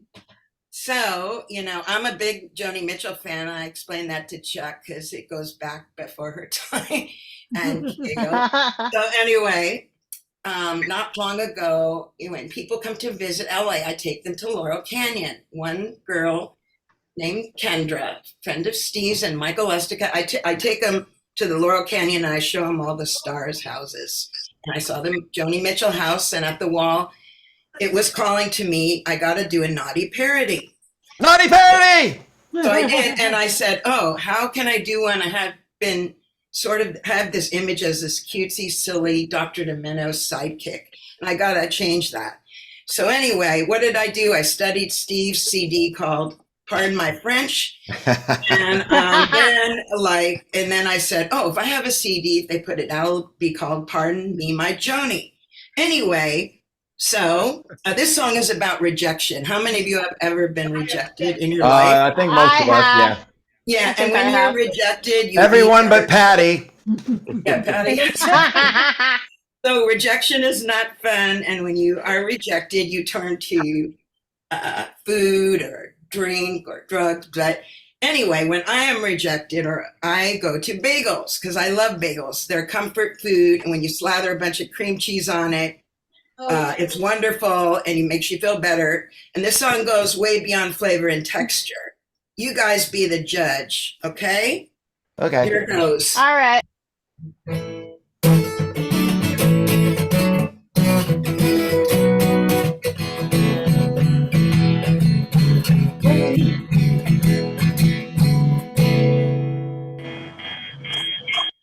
So, I'm a big Joni Mitchell fan. I explained that to Chuck because it goes back before her time. And so anyway, not long ago, when people come to visit LA, I take them to Laurel Canyon. One girl named Kendra, friend of Steve's and Michael Lustica, I take them to the Laurel Canyon and I show them all the stars' houses. And I saw the Joni Mitchell house, and at the wall, it was calling to me, I got to do a naughty parody. Naughty parody! So I did, and I said, oh, how can I do one? I have been sort of have this image as this cutesy, silly Dr. Demento sidekick, and I got to change that. So anyway, what did I do? I studied Steve's CD called Pardon My French, and then I said, oh, if I have a CD, if they put it out, it'll be called Pardon Me My Joni. Anyway, so this song is about rejection. How many of you have ever been rejected in your life? I think most of us, yeah. Yeah, and when you're rejected, Everyone but Patty. Yeah, Patty. So rejection is not fun, and when you are rejected, you turn to food or drink or drugs. But anyway, when I am rejected, or I go to bagels because I love bagels. They're comfort food, and when you slather a bunch of cream cheese on it, it's wonderful and it makes you feel better. And this song goes way beyond flavor and texture. You guys be the judge, okay? Okay. Here goes. All right.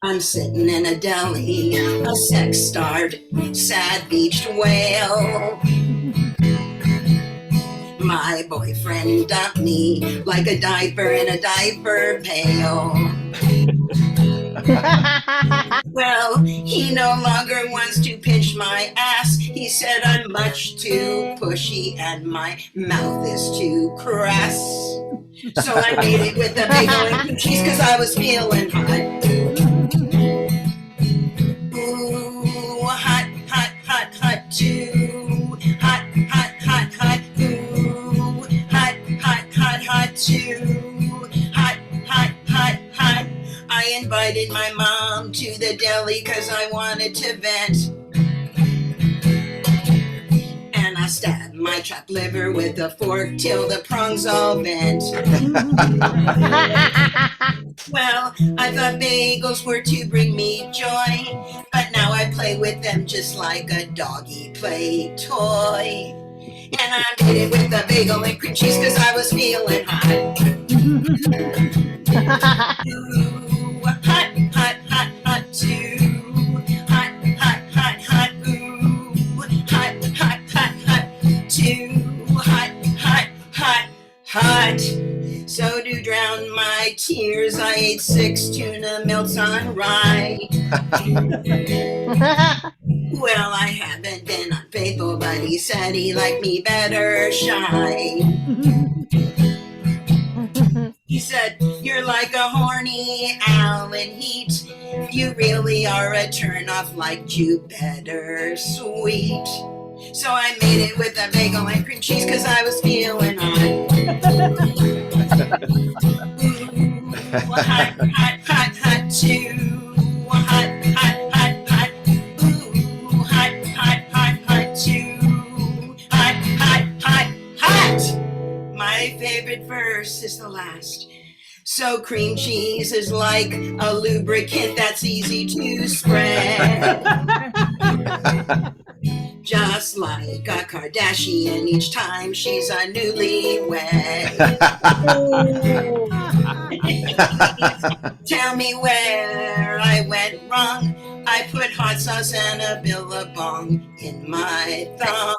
I'm sitting in a deli, a sex-starved, sad-beached whale. My boyfriend dumped me like a diaper in a diaper pail. Well, he no longer wants to pinch my ass. He said I'm much too pushy and my mouth is too crass. So I made it with a bagel and cream cheese because I was feeling hot. Ooh, hot, hot, hot, hot, too. Hot, hot, hot, hot, ooh. Hot, hot, hot, hot, too. Hot, hot, hot, hot. I invited my mom to the deli because I wanted to vent. And I stabbed my chopped liver with a fork till the prongs all bent. Well, I thought bagels were to bring me joy, but now I play with them just like a doggy play toy. And I made it with a bagel and cream cheese because I was feeling hot. Ooh, hot, hot, hot, hot, too. Hot, hot, hot, hot, ooh. Hot, hot, hot, hot, too. Hot, hot, hot, hot. So to drown my tears, I ate 6 tuna melts on rye. Well, I haven't been unfaithful, but he said he liked me better shy. He said, you're like a horny owl in heat. You really are a turn-off like you better sweet. So I made it with a bagel and cream cheese because I was feeling hot. Ooh, hot, hot, hot, hot, too. Hot, hot, hot, hot. Ooh, hot, hot, hot, hot, too. Hot, hot, first is the last. So cream cheese is like a lubricant that's easy to spread. Just like a Kardashian each time she's a newlywed. Tell me where I went wrong. I put hot sauce and a billabong in my thumb.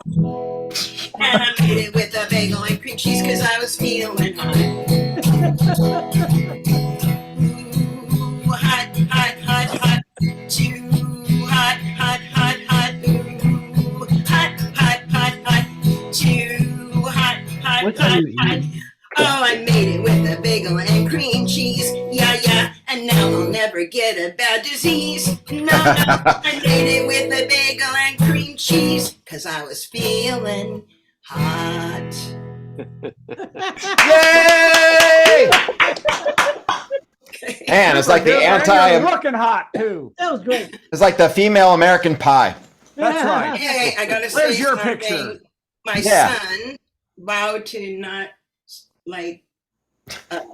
And I made it with a bagel and cream cheese because I was feeling hot. Ooh, hot, hot, hot, hot. Too hot, hot, hot, hot. Ooh, hot, hot, hot, hot. Too hot, hot, What hot, are you hot. eating? Oh, I made it with a bagel and cream cheese. Yeah, yeah. And now I'll never get a bad disease. No, no. I made it with a bagel and cream cheese because I was feeling hot. Yay! And it's like the You're anti. looking hot too. That was great. It's like the female American Pie. That's right. Hey, I gotta Where's say your something. picture? My Yeah. son vowed to not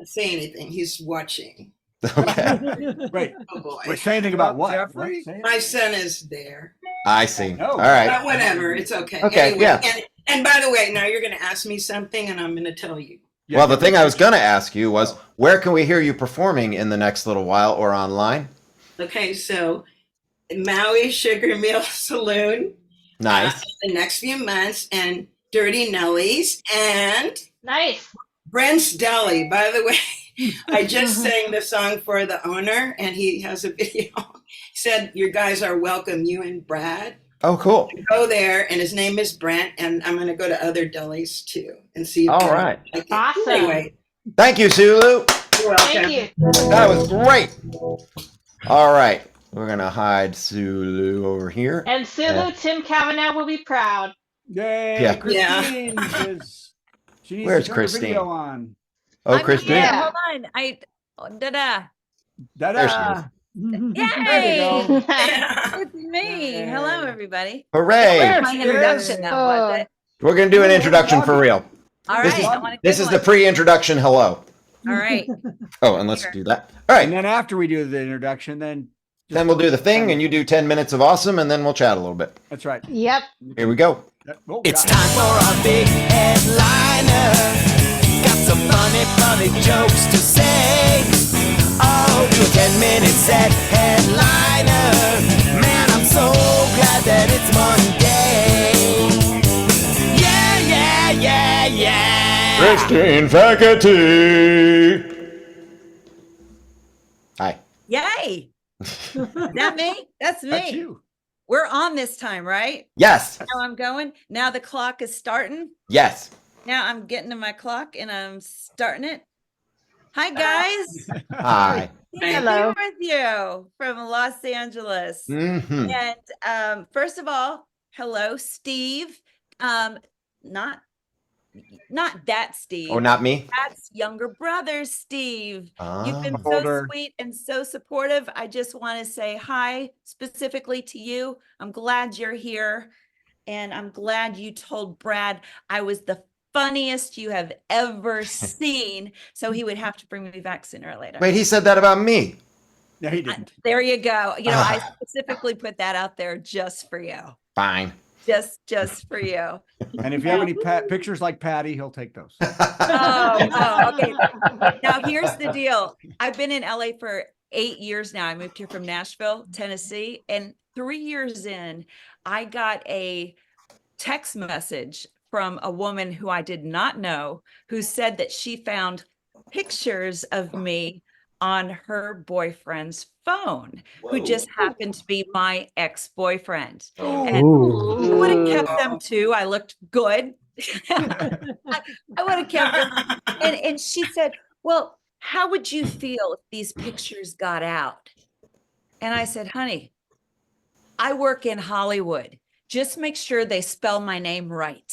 say anything. He's watching. Okay, Wait, Oh boy. wait, say anything about what? Jeffrey? What? Say it. My son is there. I see. No. All right. But whatever, it's okay. Okay, Anyway, yeah. And by the way, now you're gonna ask me something and I'm gonna tell you. Well, the thing I was going to ask you was, where can we hear you performing in the next little while or online? Okay, so Maui Sugar Mill Saloon. Nice. The next few months, and Dirty Nellies and Nice. Brent's Deli. By the way, I just sang the song for the owner, and he has a video. He said, "You guys are welcome, you and Brad." Oh, cool. Go there, and his name is Brent, and I'm going to go to other delis too and see. If All they right. like it. Awesome. Anyway, Thank you, Sulu. you're welcome. Thank you. That was great. All right. We're going to hide Sulu over here. And Sulu, Yeah. Tim Cavanaugh will be proud. Yay, Yeah. Christine is. She needs Where's to turn her Christine? video on. Oh, I'm Christine. here. Yeah. Hold on. Da-da. Da-da. There she is. Yay! go. It's me. Hello, everybody. Hooray. There My she introduction, is. though, was it? We're going to do an introduction for real. All This right. is- I want a This good is the one. pre-introduction hello. All right. Oh, and let's do that. All right. And then after we do the introduction, then Then we'll do the thing, and you do 10 minutes of awesome, and then we'll chat a little bit. that's right. Yep. Here we go. Oh, It's God. time for a big headliner. Got some funny jokes to say. Oh, do a 10-minute set headliner. Man, I'm so glad that it's Monday. Yeah. Christine Fekete. Hi. Yay. That me? That's me. That's you. We're on this time, right? Yes. Now I'm going. Now the clock is starting. Yes. Now I'm getting to my clock and I'm starting it. Hi, guys. Hi. Hello. Here with you from Los Angeles. Mm-hmm. And first of all, hello, Steve. Not that Steve. Oh, not me? That's younger brother Steve. You've been Ah. so Older. sweet and so supportive. I just want to say hi specifically to you. I'm glad you're here. And I'm glad you told Brad I was the funniest you have ever seen. So he would have to bring me back sooner or later. Wait, he said that about me. No, he didn't. There you go. You know, I specifically put that out there just for you. Fine. Just for you. And if you have any pictures like Patty, he'll take those. Oh, okay. Now here's the deal. I've been in LA for 8 years now. I moved here from Nashville, Tennessee, and 3 years in, I got a text message from a woman who I did not know, who said that she found pictures of me on her boyfriend's phone, who just happened to be my ex-boyfriend. And I would have kept them too. I looked good. I would have kept them. And she said, well, how would you feel if these pictures got out? And I said, honey, I work in Hollywood. Just make sure they spell my name right.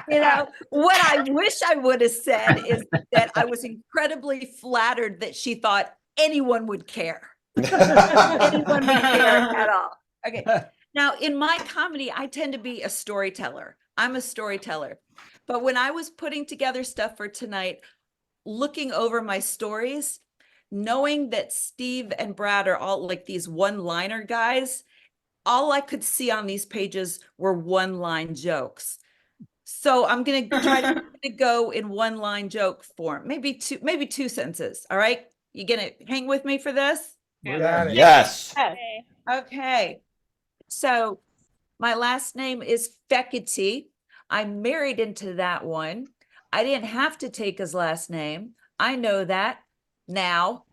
You know, what I wish I would have said is that I was incredibly flattered that she thought anyone would care. Anyone would care at all. Okay. Now, in my comedy, I tend to be a storyteller. I'm a storyteller. But when I was putting together stuff for tonight, looking over my stories, knowing that Steve and Brad are all like these one-liner guys, all I could see on these pages were one-line jokes. So I'm going to try to go in one-line joke form, maybe two sentences. All right. You going to hang with me for this? Yes. Okay. So my last name is Fekete. I'm married into that one. I didn't have to take his last name. I know that now.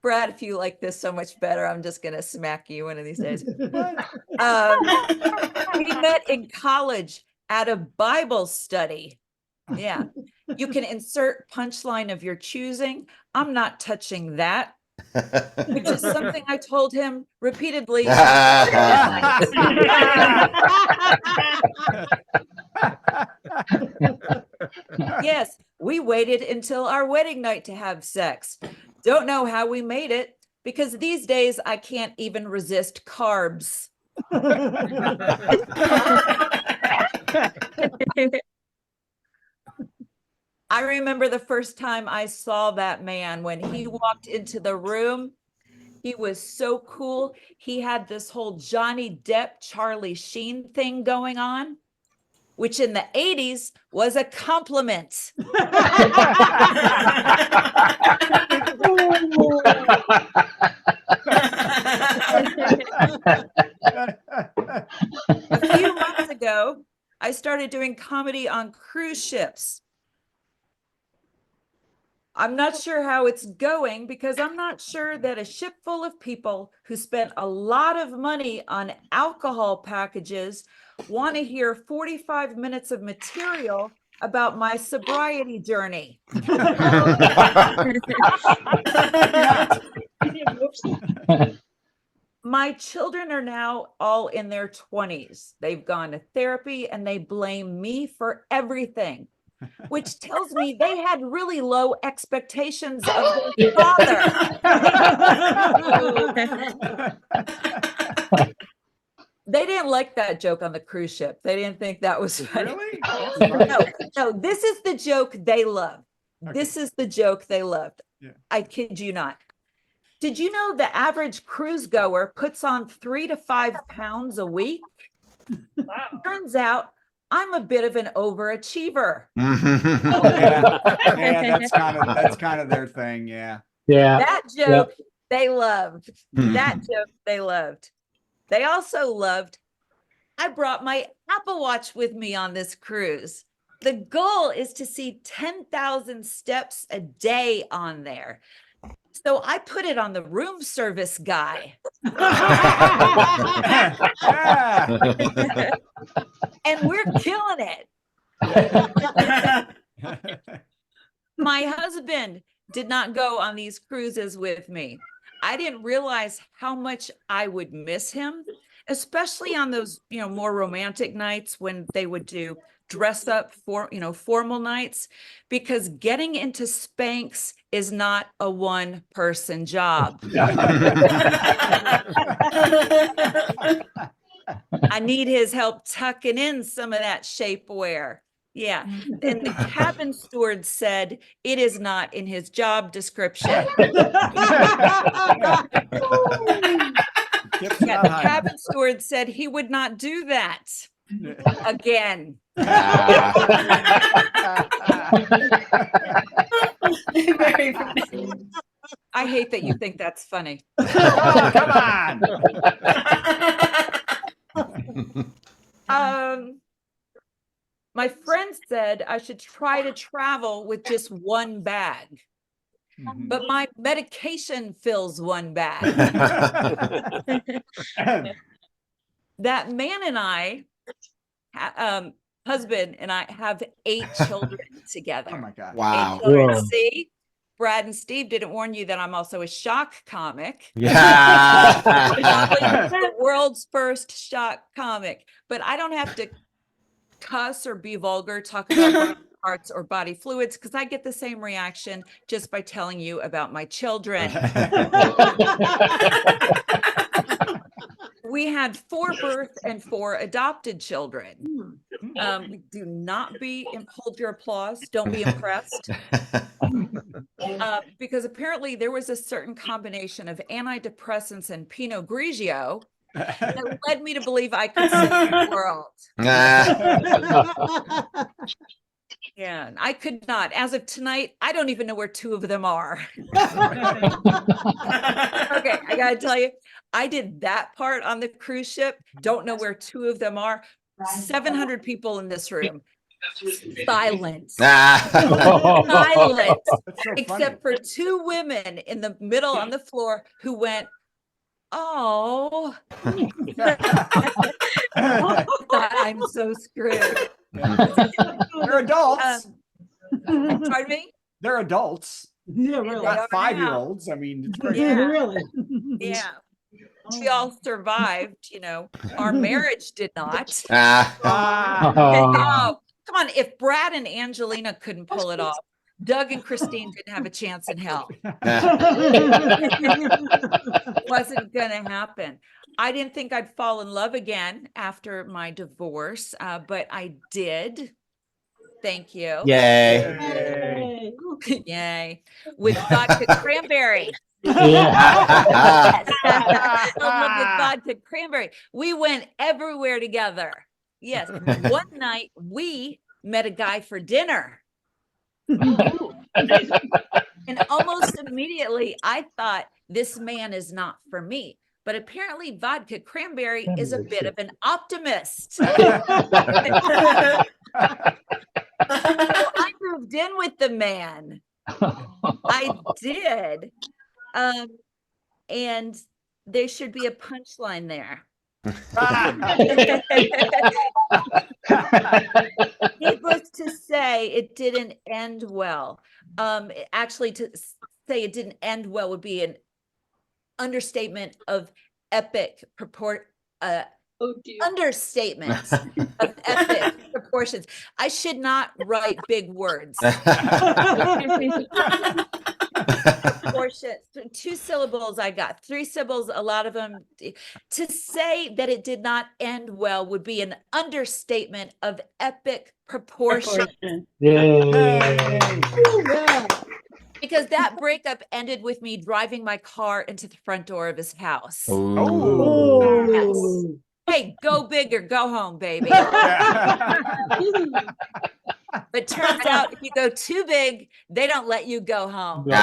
Brad, if you like this so much better, I'm just going to smack you one of these days. We met in college at a Bible study. Yeah. You can insert punchline of your choosing. I'm not touching that, which is something I told him repeatedly. Yes, we waited until our wedding night to have sex. Don't know how we made it, because these days I can't even resist carbs. I remember the first time I saw that man when he walked into the room. He was so cool. He had this whole Johnny Depp, Charlie Sheen thing going on, which in the 80s was a compliment. A few months ago, I started doing comedy on cruise ships. I'm not sure how it's going, because I'm not sure that a ship full of people who spent a lot of money on alcohol packages want to hear 45 minutes of material about my sobriety journey. My children are now all in their 20s. They've gone to therapy and they blame me for everything, which tells me they had really low expectations of their father. They didn't like that joke on the cruise ship. They didn't think that was funny. Really? No, this is the joke they loved. Okay. This is the joke they loved. Yeah. I kid you not. Did you know the average cruise goer puts on 3 to 5 pounds a week? Wow. Turns out I'm a bit of an overachiever. Yeah, that's kind of their thing. Yeah. Yeah. That joke they loved. That joke they loved. They also loved, I brought my Apple Watch with me on this cruise. The goal is to see 10,000 steps a day on there. So I put it on the room service guy. And we're killing it. My husband did not go on these cruises with me. I didn't realize how much I would miss him, especially on those, more romantic nights when they would do dress up for, formal nights, because getting into Spanx is not a one-person job. I need his help tucking in some of that shapewear. Yeah. And the cabin steward said it is not in his job description. Yeah, the cabin steward said he would not do that again. Very funny. I hate that you think that's funny. Oh, come on. My friend said I should try to travel with just one bag, but my medication fills one bag. That man and I, husband and I, have 8 children together. Oh my God. Wow. 8 children. Whoa. See, Brad and Steve didn't warn you that I'm also a shock comic. Yeah. The world's first shock comic, but I don't have to cuss or be vulgar, talk about body parts or body fluids, because I get the same reaction just by telling you about my children. we had 4 birth and 4 adopted children. Do not hold your applause. Don't be impressed. Because apparently there was a certain combination of antidepressants and Pinot Grigio that led me to believe I could save the world. Yeah, I could not. As of tonight, I don't even know where 2 of them are. Okay, I gotta tell you, I did that part on the cruise ship. Don't know where 2 of them are. 700 people in this room. Silence. Silence. Except for 2 women in the middle on the floor who went, oh. I'm so screwed. They're adults. Pardon me? They're adults. Yeah, really. Not 5-year-olds. I mean, it's crazy. Yeah. Really. Yeah. We all survived, our marriage did not. Oh. Come on, if Brad and Angelina couldn't pull it off, Doug and Christine didn't have a chance in hell. Wasn't gonna happen. I didn't think I'd fall in love again after my divorce, but I did. Thank you. Yay. Yay. With vodka cranberry. Yeah. Yes. With vodka cranberry. We went everywhere together. Yes. One night we met a guy for dinner. And almost immediately I thought, this man is not for me. But apparently vodka cranberry is a bit of an optimist. So I moved in with the man. I did. And there should be a punchline there. Needless to say, it didn't end well. Actually, to say it didn't end well would be an understatement of epic understatement of epic proportions. I should not write big words. Proportion, 2 syllables I got, 3 syllables, a lot of them. To say that it did not end well would be an understatement of epic proportion. Yay. Because that breakup ended with me driving my car into the front door of his house. Oh. Yes. Hey, go big or go home, baby. But turns out if you go too big, they don't let you go home. No.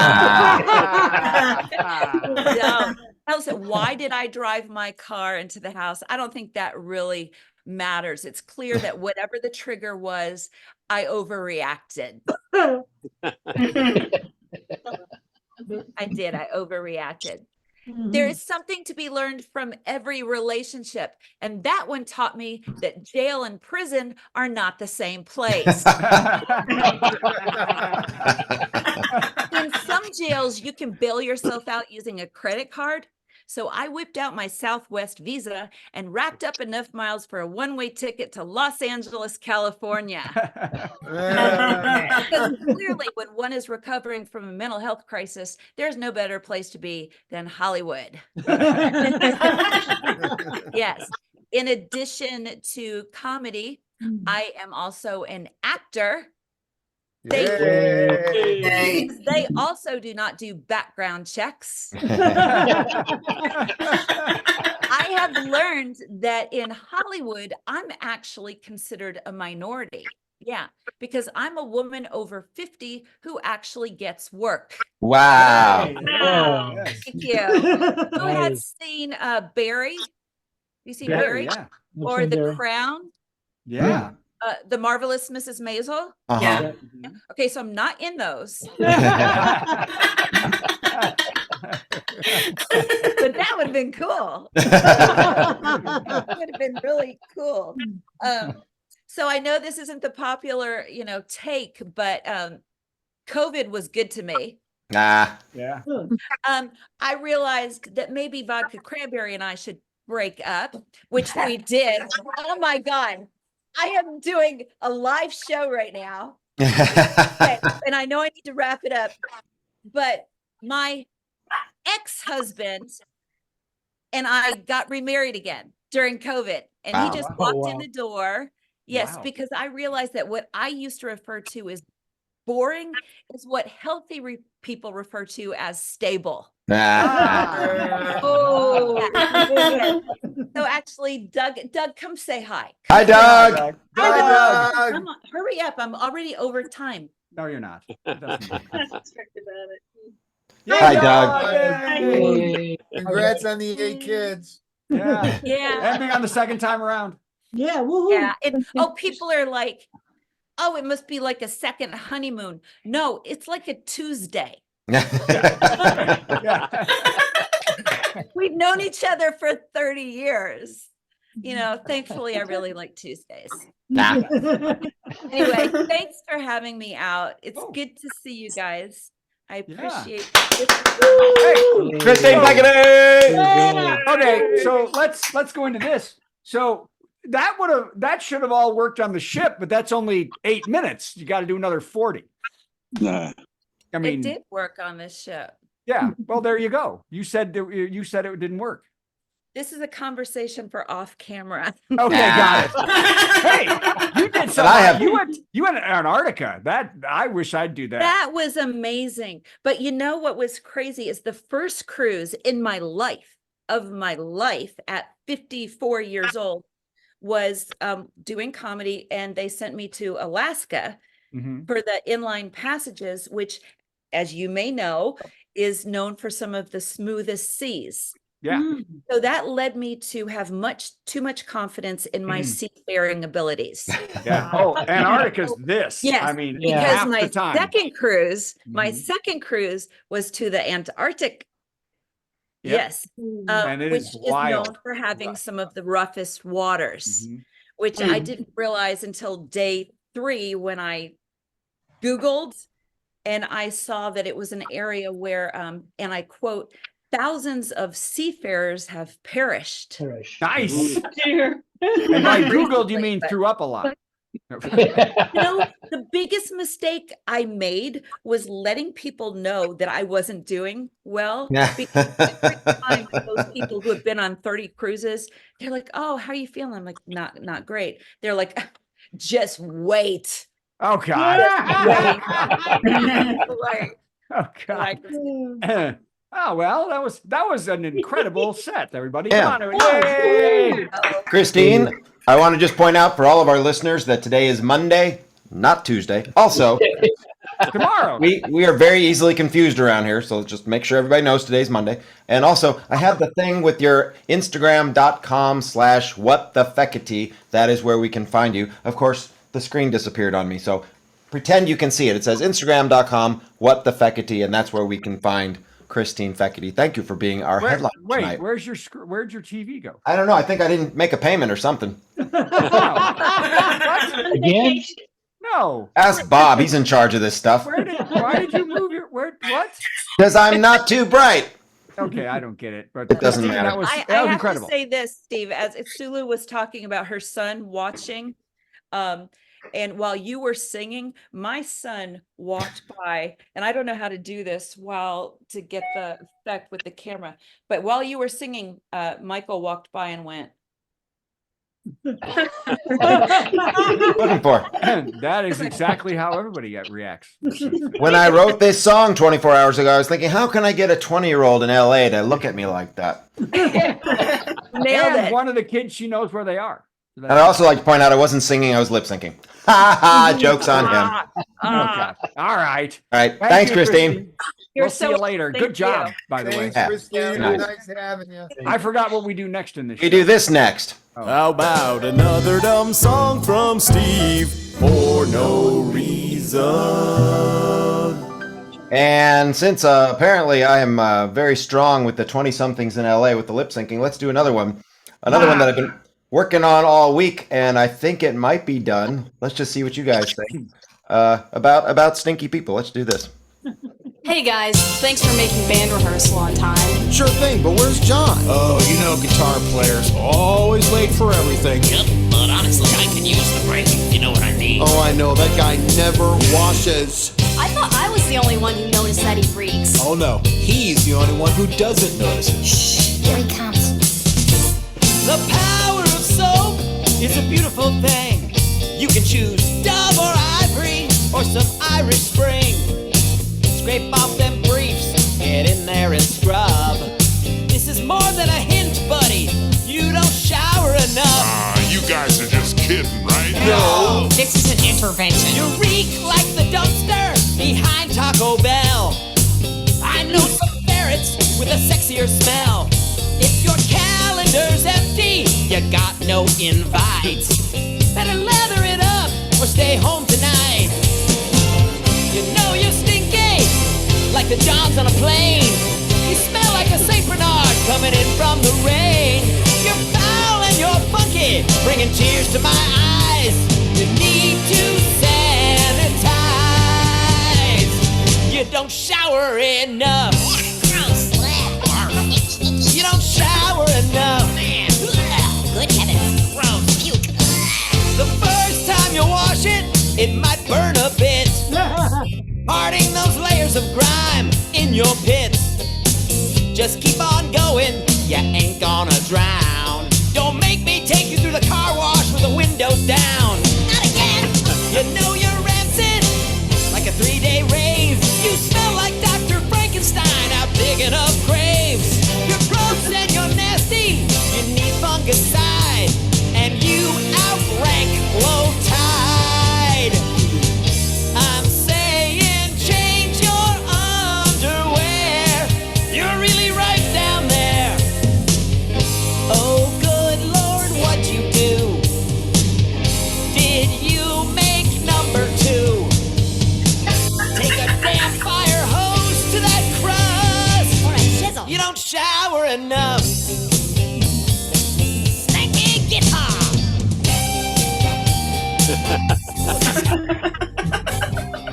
Listen, why did I drive my car into the house? I don't think that really matters. It's clear that whatever the trigger was, I overreacted. I did. I overreacted. There is something to be learned from every relationship. And that one taught me that jail and prison are not the same place. In some jails, you can bail yourself out using a credit card. So I whipped out my Southwest Visa and racked up enough miles for a one-way ticket to Los Angeles, California. Because clearly when one is recovering from a mental health crisis, there's no better place to be than Hollywood. Yes. In addition to comedy, I am also an actor. They also do not do background checks. I have learned that in Hollywood, I'm actually considered a minority. Yeah, because I'm a woman over 50 who actually gets work. Wow. Thank you. Who has seen Barry? You see Barry? Yeah. Or The Crown? Yeah. The Marvelous Mrs. Maisel? Yeah. Okay, so I'm not in those. But that would have been cool. That would have been really cool. So I know this isn't the popular, take, but COVID was good to me. Yeah. I realized that maybe vodka cranberry and I should break up, which we did. Oh my God. I am doing a live show right now. Okay, and I know I need to wrap it up, but my ex-husband and I got remarried again during COVID. And Wow. he just Wow. walked in the door. Yes, Wow. because I realized that what I used to refer to as boring is what healthy people refer to as stable. Oh. Yes. So actually, Doug, come say hi. Hi, Doug. Doug. Hurry up. I'm already over time. No, you're not. It doesn't matter. Hi, Doug. Hey. Congrats on the 8 kids. Yeah. Yeah. Ending on the second time around. Yeah, woohoo. Yeah. People are like, oh, it must be like a second honeymoon. No, it's like a Tuesday. Yeah. We've known each other for 30 years. Thankfully, I really like Tuesdays. Anyway, thanks for having me out. It's good to see you guys. I appreciate it. Hey, Christine Fekete. okay, so let's go into this. So that should have all worked on the ship, but that's only 8 minutes. You got to do another 40. Nah. I mean, It did work on this show. yeah. Well, there you go. You said it didn't work. This is a conversation for off camera. Okay, got it. Hey, you did something. You went to Antarctica. I wish I'd do that. That was amazing. But you know what was crazy is the first cruise in my life at 54 years old was doing comedy, and they sent me to Alaska for the inline passages, which, as you may know, is known for some of the smoothest seas. Yeah. So that led me to have too much confidence in my seafaring abilities. Yeah. Oh, Antarctica's this. Yes, I mean, because half my the time. my second cruise was to the Antarctic. Yep. Yes, And it which is is wild. known for having some of the roughest waters, Mhm. which I didn't realize until day 3 when I Googled, and I saw that it was an area where, and I quote, thousands of seafarers have perished. Nice. And by Googled, you mean threw up a lot. The biggest mistake I made was letting people know that I wasn't doing well. Because every time those people who have been on 30 cruises, they're like, "Oh, how are you feeling?" I'm like, "Not great." They're like, "Just wait." Oh God. Like, Oh God. Oh well, that was an incredible set, everybody. Yeah. Come on, yay! Christine, I want to just point out for all of our listeners that today is Monday, not Tuesday. Also, Tomorrow. we are very easily confused around here, so just make sure everybody knows today's Monday. And also, I have the thing with your Instagram.com/whatthefekete. That is where we can find you. Of course, the screen disappeared on me, so pretend you can see it. It says Instagram.com/whatthefekete, and that's where we can find Christine Fekete. Thank you for being our headline tonight. Where's your TV go? I don't know. I think I didn't make a payment or something. Again? No. Ask Bob. He's in charge of this stuff. Why did you move your what? Because I'm not too bright. Okay, I don't get it, but It doesn't Christine, matter. That was I have incredible. to say this, Steve, as if Sulu was talking about her son watching, and while you were singing, my son walked by, and I don't know how to do this to get the effect with the camera, but while you were singing, Michael walked by and went. Looking for. That is exactly how everybody reacts. When I wrote this song 24 hours ago, I was thinking, how can I get a 20-year-old in LA to look at me like that? Nailed it. One of the kids, she knows where they are. So And I'd also like to point out I wasn't singing, I was lip syncing. Ha ha, joke's on him. Oh, God. All right. All right. Thank Thanks, you, Christine. You're We'll see you later. thank Good job, you. by the way. Thanks, Yeah. Christine. Nice. Nice having you. I forgot what we do next in this We show. do this next. How about another dumb song from Steve for no reason? And since apparently I am very strong with the 20-somethings in LA with the lip syncing, let's do another one. Another one that I've been working on all week, and I think it might be done. Let's just see what you guys think about stinky people. Let's do this. Hey guys, thanks for making band rehearsal on time. Sure thing, but where's John? Oh, you know guitar players always late for everything. Yep, but honestly, I can use the brake, if you know what I mean. Oh, I know, that guy never washes. I thought I was the only one who noticed that he reeks. Oh no, he's the only one who doesn't notice it. Shh, here he comes. The power of soap is a beautiful thing. You can choose Dove or Ivory or some Irish Spring. Scrape off them briefs, get in there and scrub. This is more than a hint, buddy. You don't shower enough. You guys are just kidding, right? No. This is an intervention. You reek like the dumpster behind Taco Bell. I know some ferrets with a sexier smell. If your calendar's empty, you got no invites. Better leather it up or stay home tonight. You know you're stinky, like the Johns on a plane. You smell like a St. Bernard coming in from the rain. You're foul and you're funky, bringing tears to my eyes. You need to sanitize. You don't shower enough. Gross. You don't shower enough. Man. Good heavens. Gross. Puke. The first time you wash it, it might burn a bit. Parting those layers of grime in your pits. Just keep on going, you ain't gonna drown. Don't make me take you through the car wash with the windows down. Not again. You know you're rancid, like a 3-day rave. You smell like Dr. Frankenstein out digging up graves. You're gross and you're nasty, you need fungicide. And you outrank low tide. I'm saying change your underwear. You're really right down there. Oh, good Lord, what'd you do? Did you make number 2? Take a damn fire hose to that crust. Or a chisel. You don't shower enough. Stanky guitar.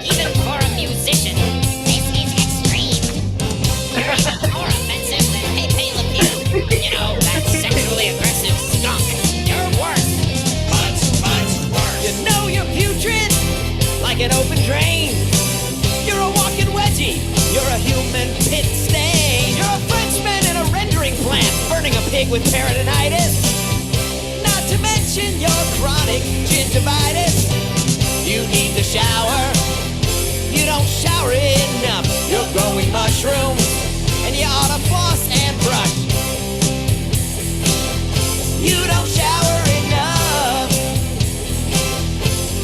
Even for a musician, this is extreme. You're even more offensive than Pepe Le Pew. You know, that sexually aggressive skunk. You're worse. Much worse. You know you're putrid, like an open drain. You're a walking wedgie. You're a human pit stain. You're a Frenchman in a rendering plant, burning a pig with peritonitis. Not to mention your chronic gingivitis. You need to shower. You don't shower enough. You're growing mushrooms, and you ought to floss and brush. You don't shower enough.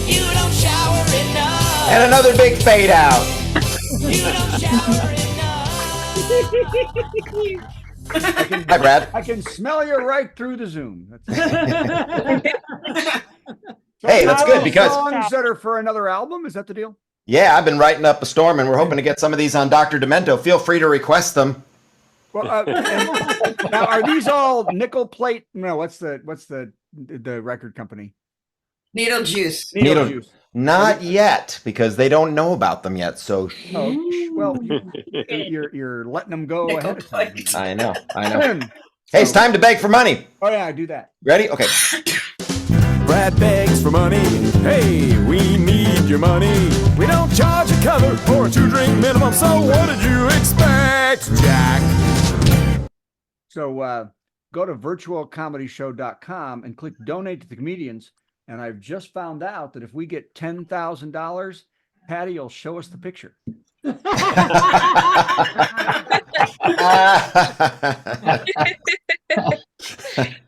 You don't shower enough. And another big fade out. You don't shower enough. Hi, Brad. I can smell you right through the Zoom. Hey, that's good because songs that are for another album. Is that the deal? yeah, I've been writing up a storm, and we're hoping to get some of these on Dr. Demento. Feel free to request them. Well, now are these all nickel plate? No, what's the record company? Needle juice. Needle Juice. Not yet, because they don't know about them yet. So Oh, well, you're letting them go Nickel ahead of time. plate. I know. Hey, it's time to beg for money. Oh yeah, I do that. Ready? Okay. Brad begs for money. Hey, we need your money. We don't charge a cover for a 2-drink minimum. So what did you expect, Jack? So go to virtualcomedyshow.com and click donate to the comedians. And I've just found out that if we get $10,000, Patty will show us the picture.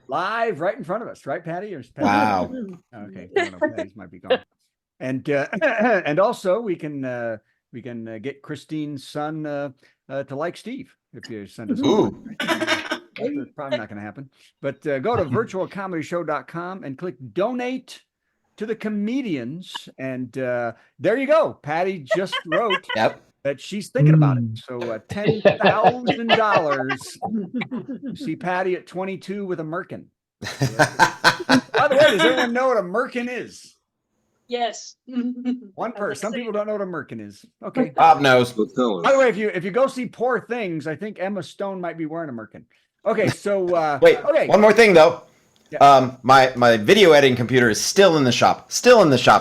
Live right in front of us, right, Patty? Or is Patty? Wow. Okay, I don't know, Patty's might be gone. And also we can get Christine's son to like Steve if you send us. Ooh. That's probably not going to happen. But go to virtualcomedyshow.com and click donate to the comedians. And there you go. Patty just wrote that she's thinking about it. So $10,000. See Patty at 22 with a merkin. By the way, does everyone know what a merkin is? Yes. One person. Some people don't know what a merkin is. Okay. Bob knows. By the way, if you go see Poor Things, I think Emma Stone might be wearing a merkin. Okay, so wait. okay. One more thing though. My video editing computer is still in the shop.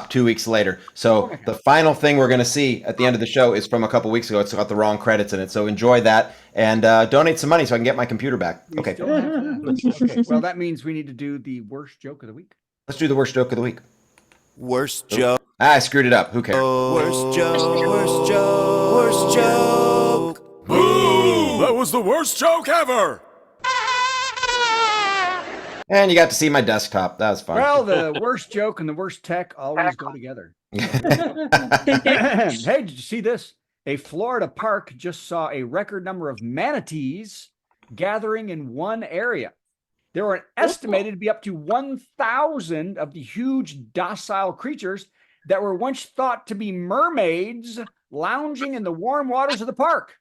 2 weeks later. So the final thing we're going to see at the end of the show is from a couple weeks ago. It's got the wrong credits in it. So enjoy that and donate some money so I can get my computer back. Okay. Okay. Well, that means we need to do the worst joke of the week. Let's do the worst joke of the week. Worst joke. I screwed it up. Who cares? Worst joke. Worst joke. Worst joke. Boo! That was the worst joke ever. And you got to see my desktop. That was fun. Well, the worst joke and the worst tech always go together. Hey, did you see this? A Florida park just saw a record number of manatees gathering in one area. There were estimated to be up to 1,000 of the huge docile creatures that were once thought to be mermaids lounging in the warm waters of the park.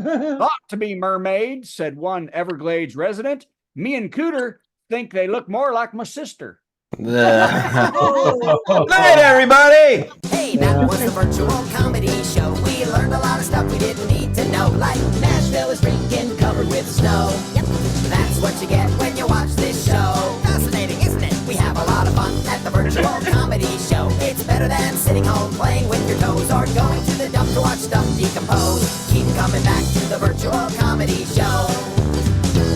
Thought to be mermaids, said one Everglades resident. Me and Cooter think they look more like my sister. Good night, everybody. Hey, that was the virtual comedy show. We learned a lot of stuff we didn't need to know, like Nashville is freaking covered with snow. Yep, that's what you get when you watch this show. Fascinating, isn't it? We have a lot of fun at the virtual comedy show. It's better than sitting home playing with your toes or going to the dump to watch stuff decompose. Keep coming back to the virtual comedy show.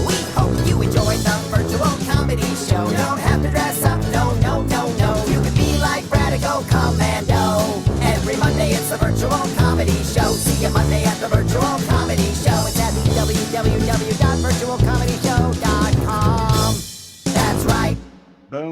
We hope you enjoyed the virtual comedy show. Don't have to dress up, no, no, no, no. You can be like Brad and go commando. Every Monday it's the virtual comedy show. See you Monday at the virtual comedy show. It's at www.virtualcomedy.com.